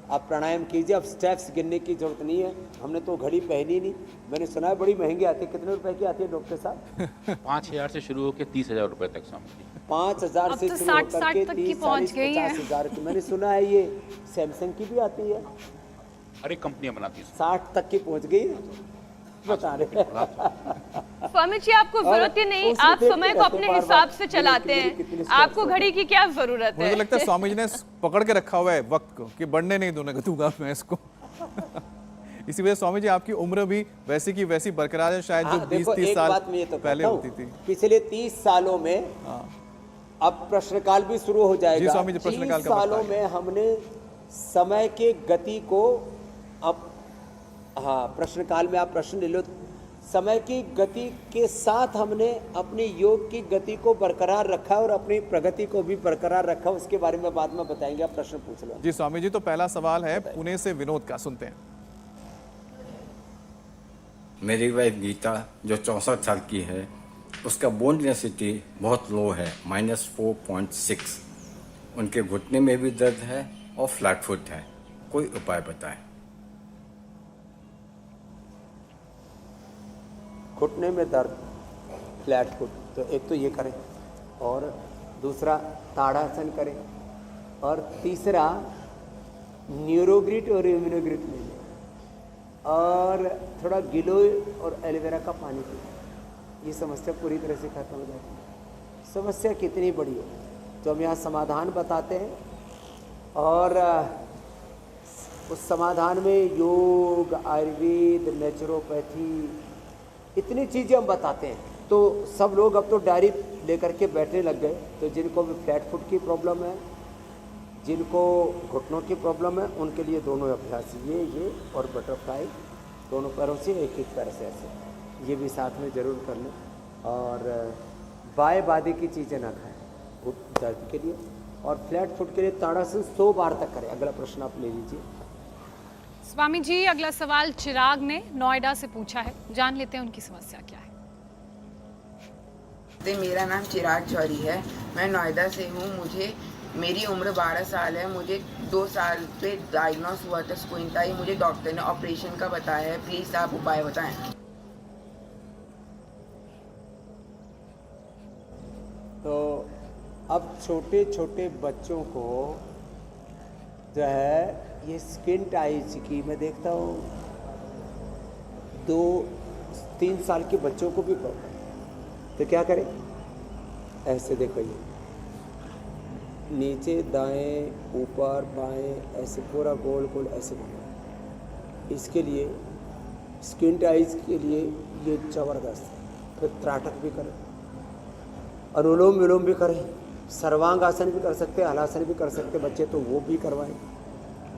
आप प्राणायाम कीजिए। अब स्टेप्स गिनने की जरूरत नहीं है, हमने तो घड़ी पहनी नहीं। मैंने सुना है बड़ी महंगी आती है, कितने रुपए की आती है डॉक्टर साहब? 5,000 से शुरू होकर 30,000 रुपए तक स्वामी जी। 5,000 अब से तो शुरू 60 होकर के तक की 30, पहुंच 40, गई है। 50,000 की मैंने सुना है। ये सैमसंग की भी आती है, हर एक कंपनियां बनाती हैं। 60 तक की पहुंच गई है, बता रहे। स्वामी जी आपको जरूरत ही नहीं, उसमें आप देखते समय को रहते अपने बार-बार, हिसाब से कितनी चलाते कितनी हैं, steps आपको होते घड़ी की क्या जरूरत मुझे है? लगता है स्वामी जी ने पकड़ के रखा हुआ है वक्त को कि बढ़ने नहीं दूंगा मैं इसको। इसी वजह स्वामी जी आपकी उम्र भी वैसी की वैसी बरकरार है, शायद जो हाँ, 20-30 एक साल बात मैं ये तो पहले कहता होती हूँ, थी। पिछले 30 सालों में अब प्रश्नकाल भी शुरू हो जाएगा। जी स्वामी जी, प्रश्नकाल 30 का वक्त आ सालों गया। में हमने समय के गति को अब, हाँ, प्रश्नकाल में आप प्रश्न ले लो। समय की गति के साथ हमने अपनी योग की गति को बरकरार रखा और अपनी प्रगति को भी बरकरार रखा। उसके बारे में बाद में बताएंगे, आप प्रश्न पूछ लो। जी स्वामी जी, तो पहला सवाल है पुणे से विनोद का, सुनते हैं। मेरी वाइफ गीता जो 64 साल की है, उसका बोन डेंसिटी बहुत लो है, -4.6। उनके घुटने में भी दर्द है और फ्लैट फुट है, कोई उपाय बताएं। घुटने में दर्द, फ्लैट फुट, तो एक तो ये करें, और दूसरा ताड़ासन करें, और तीसरा न्यूरोग्रिट और इम्यूनोग्रिट ले लें, और थोड़ा गिलोय और एलोवेरा का पानी पीएं। ये समस्या पूरी तरह से खत्म हो जाती है। समस्या कितनी बड़ी हो तो हम यहाँ समाधान बताते हैं, और उस समाधान में योग, आयुर्वेद, नेचुरोपैथी, इतनी चीज़ें हम बताते हैं। तो सब लोग अब तो डायरी लेकर के बैठने लग गए। तो जिनको भी फ्लैट फुट की प्रॉब्लम है, जिनको घुटनों की प्रॉब्लम है, उनके लिए दोनों अभ्यास, ये और बटरफ्लाई, दोनों पैरों से एक पैर से ऐसे, ये भी साथ में ज़रूर कर लें। और बाएं बादी की चीज़ें ना खाएं घुट दर्द के लिए, और फ्लैट फुट के लिए ताड़ासन 100 बार तक करें। अगला प्रश्न आप ले लीजिए। स्वामी जी, अगला सवाल चिराग ने नोएडा से पूछा है, जान लेते हैं उनकी समस्या क्या है। मेरा नाम चिराग चौरी है, मैं नोएडा से हूँ। मेरी उम्र 12 साल है। मुझे 2 साल पे डायग्नोस हुआ था स्क्वीन का। मुझे डॉक्टर ने ऑपरेशन का बताया है, प्लीज़ आप उपाय बताएं। तो अब छोटे छोटे बच्चों को जो है ये स्किन टाइज की, मैं देखता हूँ 2-3 साल के बच्चों को भी प्रॉब्लम है। तो क्या करें? ऐसे देखो, ये नीचे दाएं, ऊपर बाएं, ऐसे पूरा गोल गोल ऐसे घूमना। इसके लिए स्किन टाइज के लिए ये ज़बरदस्त है। फिर त्राटक भी करें, अनुलोम विलोम भी करें, सर्वांग आसन भी कर सकते हैं, हलासन भी कर सकते हैं बच्चे, तो वो भी करवाएं।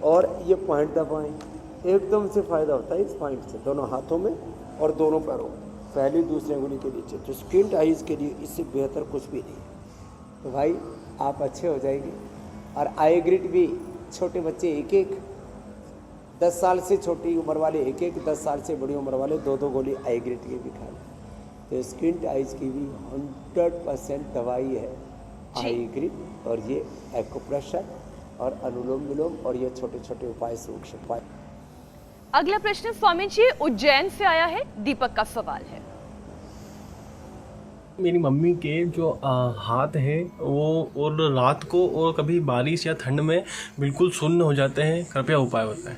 और ये पॉइंट दबाएं, एकदम से फ़ायदा होता है इस पॉइंट से, दोनों हाथों में और दोनों पैरों में, पहली दूसरी अंगुली के नीचे। तो स्किन टाइज के लिए इससे बेहतर कुछ भी नहीं है। तो भाई आप अच्छे हो जाएंगे। और आई ग्रिट भी छोटे बच्चे 1-1, 10 साल से छोटी उम्र वाले 1-1, 10 साल से बड़ी उम्र वाले 2-2 गोली आई ग्रिट की भी खा लें। तो स्किन टाइज की भी 100% दवाई है आई ग्रिट, और ये एक्यूप्रेशर और अनुलोम विलोम, और ये छोटे छोटे उपाय, सूक्ष्म उपाय। अगला प्रश्न स्वामी जी उज्जैन से आया है, दीपक का सवाल है। मेरी मम्मी के जो हाथ हैं वो, और रात को और कभी बारिश या ठंड में बिल्कुल सुन्न हो जाते हैं, कृपया उपाय बताएं।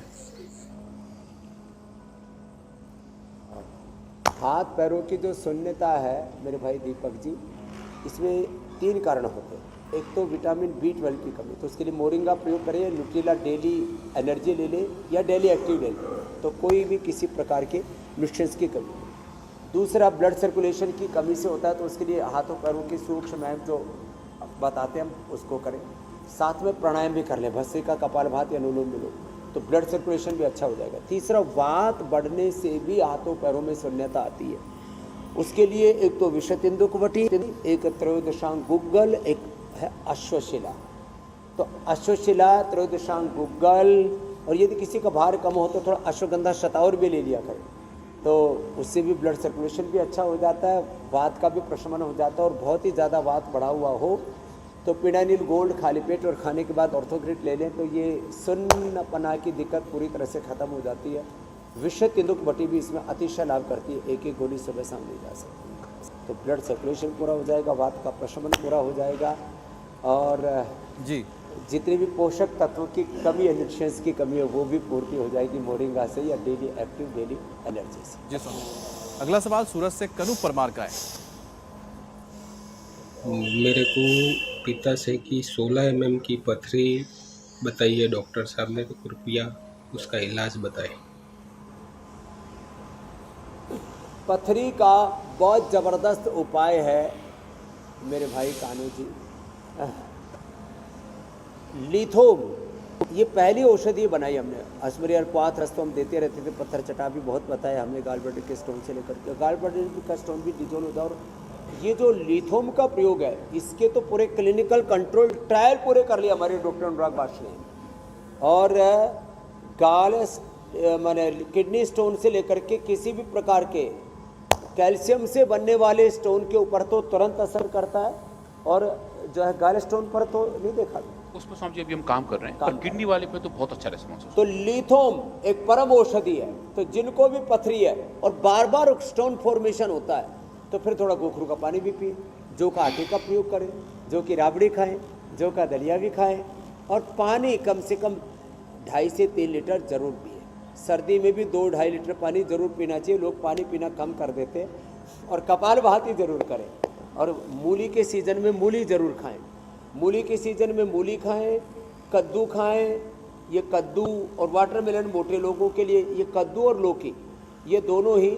हाथ पैरों की जो शून्यता है मेरे भाई दीपक जी, इसमें 3 कारण होते हैं। एक तो विटामिन B12 की कमी, तो उसके लिए मोरिंगा प्रयोग करें, न्यूट्रिला डेली एनर्जी ले लें या डेली एक्टिव ले लें, तो कोई भी किसी प्रकार के न्यूट्रिएंट्स की कमी नहीं। दूसरा ब्लड सर्कुलेशन की कमी से होता है, तो उसके लिए हाथों पैरों की सूक्ष्म व्यायाम जो बताते हैं हम उसको करें, साथ में प्राणायाम भी कर लें, भस्त्रिका, कपालभाति, अनुलोम विलोम, तो ब्लड सर्कुलेशन भी अच्छा हो जाएगा। तीसरा, वात बढ़ने से भी हाथों पैरों में शून्यता आती है, उसके लिए एक तो विशतिंदुकवटी, एक त्रयोदशांग गुग्गल, एक है अश्वशिला। तो अश्वशिला, त्रयोदशांग गुग्गल, और यदि किसी का भार कम हो तो थोड़ा अश्वगंधा शतावर भी ले लिया करें, तो उससे भी ब्लड सर्कुलेशन भी अच्छा हो जाता है, वात का भी प्रशमन हो जाता है। और बहुत ही ज़्यादा वात बढ़ा हुआ हो तो पिडानिल गोल्ड खाली पेट और खाने के बाद ऑर्थोग्रिट ले लें, तो ये सुन्नपना की दिक्कत पूरी तरह से ख़त्म हो जाती है। विशतिंदुकवटी भी इसमें अतिशय लाभ करती है, एक एक गोली सुबह शाम ली जा सकती है, तो ब्लड सर्कुलेशन पूरा हो जाएगा, वात का प्रशमन पूरा हो जाएगा, और जी जितने भी पोषक तत्वों की कमी है, न्यूट्रिएंट्स की कमी है, वो भी पूर्ति हो जाएगी मोरिंगा से या डेली एक्टिव डेली एनर्जी से। जी स्वामी। अगला सवाल सूरत से कनू परमार का है। मेरे को पित्ताशय की 16 mm की पथरी बताई है डॉक्टर साहब ने, तो कृपया उसका इलाज बताएं। पथरी का बहुत ज़बरदस्त उपाय है मेरे भाई कानू जी, लिथोम। ये पहली औषधि बनाई हमने, अश्मरी अल्पात रस तो हम देते रहते थे, पत्थर चटा भी बहुत बताया हमने, गालब्लैडर के स्टोन से लेकर के, गालब्लैडर का स्टोन भी डिजोन होता है। और ये जो लिथोम का प्रयोग है, इसके तो पूरे क्लिनिकल कंट्रोल ट्रायल पूरे कर लिया हमारे डॉक्टर अनुराग बाश ने, और माने किडनी स्टोन से लेकर के किसी भी प्रकार के कैल्शियम से बनने वाले स्टोन के ऊपर तो तुरंत असर करता है, और जो है गाल स्टोन पर तो नहीं देखा। उस पर स्वामी जी अभी हम काम कर रहे हैं, पर किडनी वाले पे तो बहुत अच्छा रिस्पॉन्स है। तो लिथोम एक परम औषधि है, तो जिनको भी पथरी है और बार बार स्टोन फॉर्मेशन होता है, तो फिर थोड़ा गोखरू का पानी भी पिए, जौ का आटे का प्रयोग करें, जौ की राबड़ी खाएं, जौ का दलिया भी खाएं, और पानी कम से कम 2.5 से 3 लीटर जरूर पिए। सर्दी में भी 2-2.5 लीटर पानी जरूर पीना चाहिए, लोग पानी पीना कम कर देते हैं। और कपालभाति जरूर करें, और मूली के सीजन में मूली जरूर खाएं, मूली के सीजन में मूली खाएं, कद्दू खाएं। ये कद्दू और वाटरमेलन मोटे लोगों के लिए, ये कद्दू और लौकी, ये दोनों ही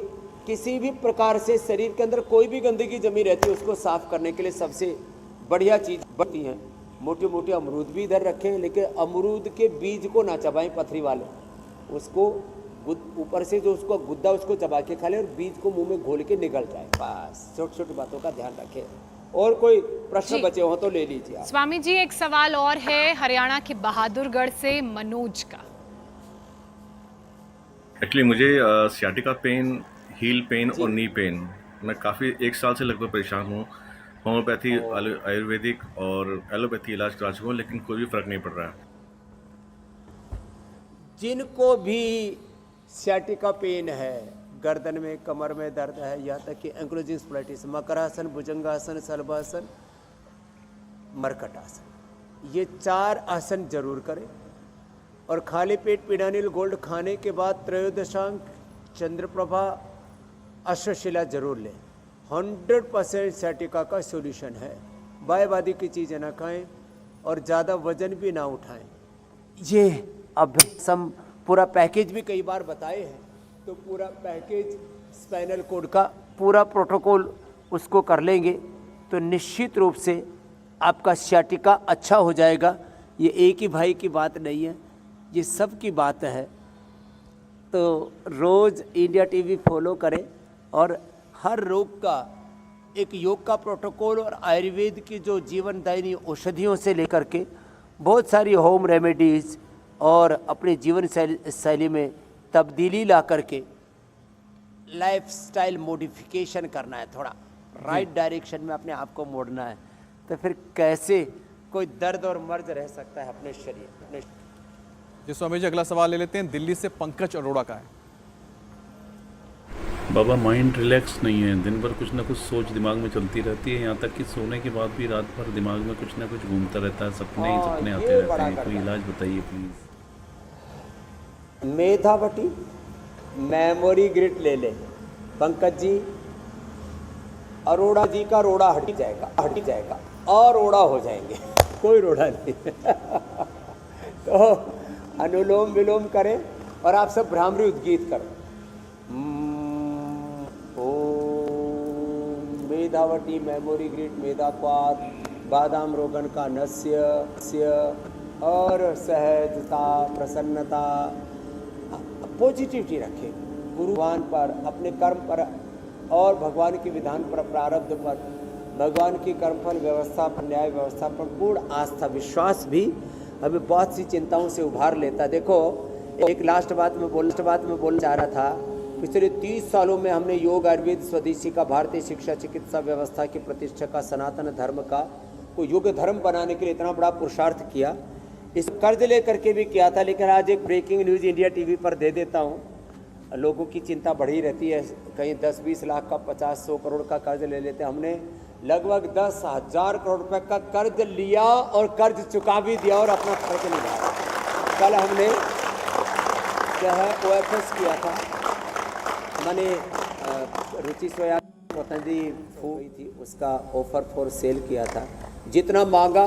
किसी भी प्रकार से शरीर के अंदर कोई भी गंदगी जमी रहती है उसको साफ करने के लिए सबसे बढ़िया चीज़ बनती हैं। मोटे मोटे अमरूद भी इधर रखें, लेकिन अमरूद के बीज को ना चबाएं पथरी वाले, उसको ऊपर से जो उसको गुद्दा उसको चबा के खा लें और बीज को मुंह में घोल के निकल जाए। बस छोटी छोटी बातों का ध्यान रखें। और कोई प्रश्न बचे हो तो ले लीजिए आप। स्वामी जी, एक सवाल और है हरियाणा के बहादुरगढ़ से मनोज का। एक्चुअली मुझे सियाटिका पेन, हील पेन और नी पेन, मैं काफ़ी 1 साल से लगभग परेशान हूँ। होम्योपैथी, आयुर्वेदिक और एलोपैथी इलाज करा चुका हूँ, लेकिन कोई भी फ़र्क नहीं पड़ रहा है। जिनको भी सियाटिका पेन है, गर्दन में, कमर में दर्द है, यहाँ तक कि एंक्लोजिंग स्प्लाइटिस, मकरासन, भुजंगासन, सलभासन, मरकटासन, ये 4 आसन जरूर करें। और खाली पेट पिडानिल गोल्ड खाने के बाद त्रयोदशांग, चंद्रप्रभा, अश्वशिला जरूर लें। 100% सियाटिका का सॉल्यूशन है। बायवादी की चीज़ें ना खाएं और ज़्यादा वजन भी ना उठाएं। ये अभ्यासम पूरा पैकेज भी कई बार बताए हैं, तो पूरा पैकेज स्पाइनल कोड का पूरा प्रोटोकॉल उसको कर लेंगे तो निश्चित रूप से आपका सियाटिका अच्छा हो जाएगा। ये एक ही भाई की बात नहीं है, ये सब की बात है। तो रोज़ इंडिया टीवी फॉलो करें और हर रोग का एक योग का प्रोटोकॉल और आयुर्वेद की जो जीवनदायिनी औषधियों से लेकर के बहुत सारी होम रेमेडीज़ और अपने जीवन शैली में तब्दीली ला करके लाइफस्टाइल मॉडिफिकेशन करना है, थोड़ा राइट डायरेक्शन में अपने आप को मोड़ना है, तो फिर कैसे कोई दर्द और मर्ज रह सकता है अपने शरीर। जी स्वामी जी, अगला सवाल ले लेते हैं, दिल्ली से पंकज अरोड़ा का है। बाबा, माइंड रिलैक्स नहीं है, दिन भर कुछ ना कुछ सोच दिमाग में चलती रहती है, यहाँ तक कि सोने के बाद भी रात भर दिमाग में कुछ ना कुछ घूमता रहता है, सपने ही सपने आते रहते हैं। कोई इलाज बताइए प्लीज़। मेधावटी मेमोरी ग्रिड ले ले पंकज जी, अरोड़ा जी का रोड़ा हट जाएगा, हट जाएगा। और रोड़ा हो जाएंगे, कोई रोड़ा नहीं। तो अनुलोम विलोम करें और आप सब भ्रामरी उद्गीत करो। ओम मेधावती मेमोरी ग्रिड मेधापात बादाम रोगन का नस्य और सहजता प्रसन्नता पॉजिटिविटी रखें गुरु भगवान पर, अपने कर्म पर और भगवान के विधान पर, प्रारब्ध पर, भगवान की कर्मफल व्यवस्था पर, न्याय व्यवस्था पर पूर्ण आस्था विश्वास भी हमें बहुत सी चिंताओं से उभार लेता। देखो एक लास्ट बात में बोलना चाह रहा था। पिछले 30 सालों में हमने योग आयुर्वेद स्वदेशी का भारतीय शिक्षा चिकित्सा व्यवस्था की प्रतिष्ठा का सनातन धर्म का को योग धर्म बनाने के लिए इतना बड़ा पुरुषार्थ किया। इस कर्ज लेकर के भी किया था, लेकिन आज एक ब्रेकिंग न्यूज़ इंडिया टीवी पर दे देता हूँ। लोगों की चिंता बढ़ी रहती है, कहीं 10-20 लाख का 50-100 करोड़ का कर्ज ले लेते। हमने लगभग 10,000 करोड़ रुपए का कर्ज लिया और कर्ज चुका भी दिया और अपना खर्च निभाया। कल हमने क्या है OFS किया था, मैंने रुचि सोया पतंजलि हुई थी, उसका ऑफर फॉर सेल किया था। जितना मांगा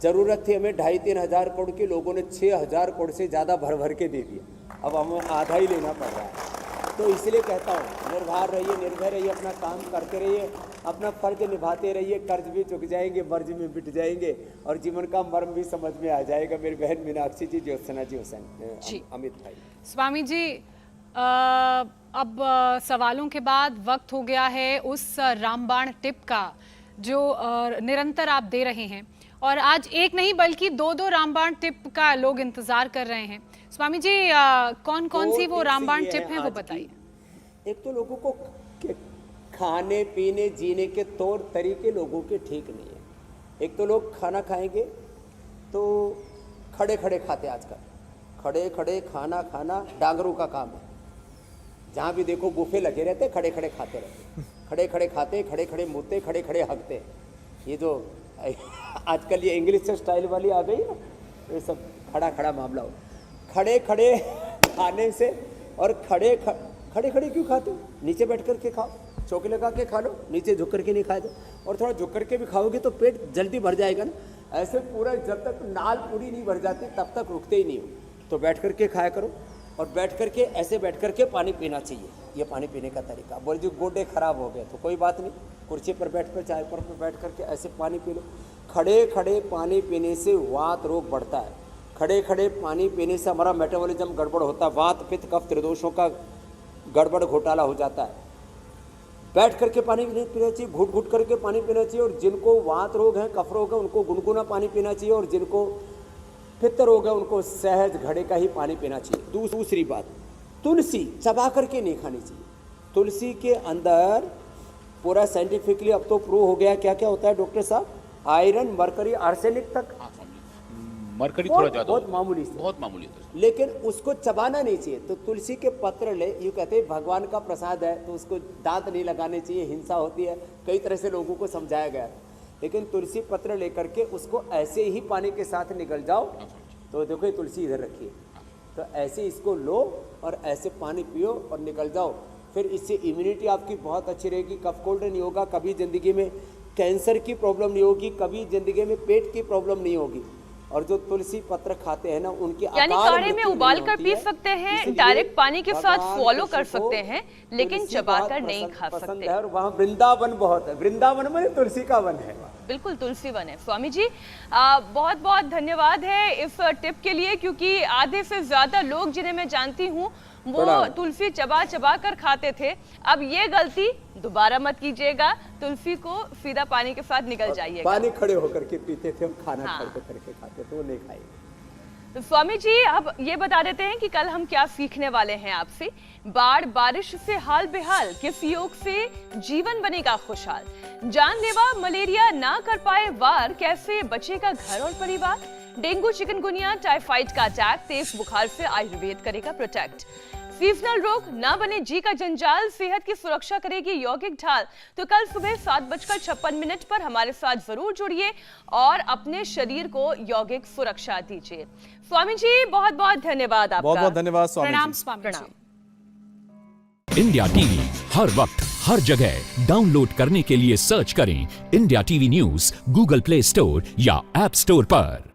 ज़रूरत थी हमें 2,500-3 हज़ार करोड़ के, लोगों ने 6,000 करोड़ से ज़्यादा भर भर के दे दिया। अब हमें आधा ही लेना पड़ रहा है। तो इसलिए कहता हूँ निर्भर रहिए, निर्भय रहिए, अपना काम करते रहिए, अपना फर्ज निभाते रहिए। कर्ज भी चुक जाएंगे, मर्ज में बिट जाएंगे और जीवन का मर्म भी समझ में आ जाएगा। मेरी बहन मीनाक्षी जी, ज्योत्सना जी, हुसैन, अमित भाई। स्वामी जी अब सवालों के बाद वक्त हो गया है उस रामबाण टिप का जो निरंतर आप दे रहे हैं, और आज एक नहीं बल्कि 2-2 रामबाण टिप का लोग इंतजार कर रहे हैं। स्वामी जी कौन कौन सी वो रामबाण टिप हैं वो बताइए। एक तो लोगों को खाने पीने जीने के तौर तरीके लोगों के ठीक नहीं है। एक तो लोग खाना खाएंगे तो खड़े खड़े खाते, आजकल खड़े खड़े खाना डांगरों का काम है। जहाँ भी देखो बुफे लगे रहते, खड़े खड़े खाते रहते, खड़े खड़े खाते, खड़े खड़े मुड़ते, खड़े खड़े हकते। ये जो आजकल ये इंग्लिश स्टाइल वाली आ गई ना, ये सब खड़ा खड़ा मामला हो। खड़े खड़े खाने से, और खड़े खड़े क्यों खाते हो? नीचे बैठ कर के खाओ, चौकी लगा के खा लो, नीचे झुक कर के नहीं खाए दो। और थोड़ा झुक कर के भी खाओगे तो पेट जल्दी भर जाएगा ना। ऐसे पूरा जब तक नाल पूरी नहीं भर जाती तब तक रुकते ही नहीं हो। तो बैठ कर के खाया करो, और बैठ कर के ऐसे बैठ कर के पानी पीना चाहिए। ये पानी पीने का तरीका। बोल जो गोडे खराब हो गए तो कोई बात नहीं, कुर्सी पर बैठ कर, चाय पर बैठ कर के ऐसे पानी पी लो। खड़े खड़े पानी पीने से वात रोग बढ़ता है। खड़े खड़े पानी पीने से हमारा मेटाबॉलिज्म गड़बड़ होता है, वात पित्त कफ त्रिदोषों का गड़बड़ घोटाला हो जाता है। बैठ करके पानी नहीं पीना चाहिए, घुट घुट करके पानी पीना चाहिए। और जिनको वात रोग है, कफ रोग है, उनको गुनगुना पानी पीना चाहिए। और जिनको पित्त रोग है उनको सहज घड़े का ही पानी पीना चाहिए। दूसरी बात, तुलसी चबा करके नहीं खानी चाहिए। तुलसी के अंदर पूरा साइंटिफिकली अब तो प्रूव हो गया क्या क्या होता है डॉक्टर साहब, आयरन, मरकरी, आर्सेनिक तक। मरकरी थोड़ा ज्यादा, बहुत मामूली से, बहुत मामूली है, लेकिन उसको चबाना नहीं चाहिए। तो तुलसी के पत्र ले, यूँ कहते हैं भगवान का प्रसाद है तो उसको दांत नहीं लगाने चाहिए, हिंसा होती है, कई तरह से लोगों को समझाया गया। लेकिन तुलसी पत्र लेकर के उसको ऐसे ही पानी के साथ निकल जाओ। तो देखो ये तुलसी इधर रखिए, तो ऐसे इसको लो और ऐसे पानी पियो और निकल जाओ। फिर इससे इम्यूनिटी आपकी बहुत अच्छी रहेगी, कफ कोल्ड नहीं होगा, कभी ज़िंदगी में कैंसर की प्रॉब्लम नहीं होगी, कभी ज़िंदगी में पेट की प्रॉब्लम नहीं होगी। और जो तुलसी पत्र खाते हैं ना उनकी यानी काढ़े में उबाल कर पी सकते हैं, डायरेक्ट पानी के साथ फॉलो कर सकते हैं, लेकिन चबाकर नहीं खा सकते। और वहाँ वृंदावन बहुत है, वृंदावन में तुलसी का वन है, बिल्कुल तुलसी वन है। स्वामी जी बहुत बहुत धन्यवाद है इस टिप के लिए, क्योंकि आधे से ज्यादा लोग जिन्हें मैं जानती हूँ वो तुलसी चबा कर खाते थे। अब ये गलती दोबारा मत कीजिएगा, तुलसी को सीधा पानी के साथ निकल जाइएगा। पानी खड़े होकर के पीते थे, खाना खड़े करके खाते थे, वो नहीं खाएंगे। तो स्वामी जी अब ये बता देते हैं कि कल हम क्या सीखने वाले हैं आपसे। बाढ़ बारिश से हाल बेहाल, किस योग से जीवन बनेगा खुशहाल, जानलेवा मलेरिया ना कर पाए वार, कैसे बचेगा घर और परिवार, डेंगू चिकनगुनिया टाइफाइड का अटैक, तेज बुखार से आयुर्वेद करेगा प्रोटेक्ट, सीजनल रोग ना बने जी का जंजाल, सेहत की सुरक्षा करेगी यौगिक ढाल। तो कल सुबह 7:56 पर हमारे साथ जरूर जुड़िए और अपने शरीर को यौगिक सुरक्षा दीजिए। स्वामी जी बहुत बहुत धन्यवाद आपका। बहुत बहुत धन्यवाद स्वामी जी। प्रणाम स्वामी जी। इंडिया टीवी हर वक्त हर जगह डाउनलोड करने के लिए सर्च करें India TV news Google play store या ऐप स्टोर पर।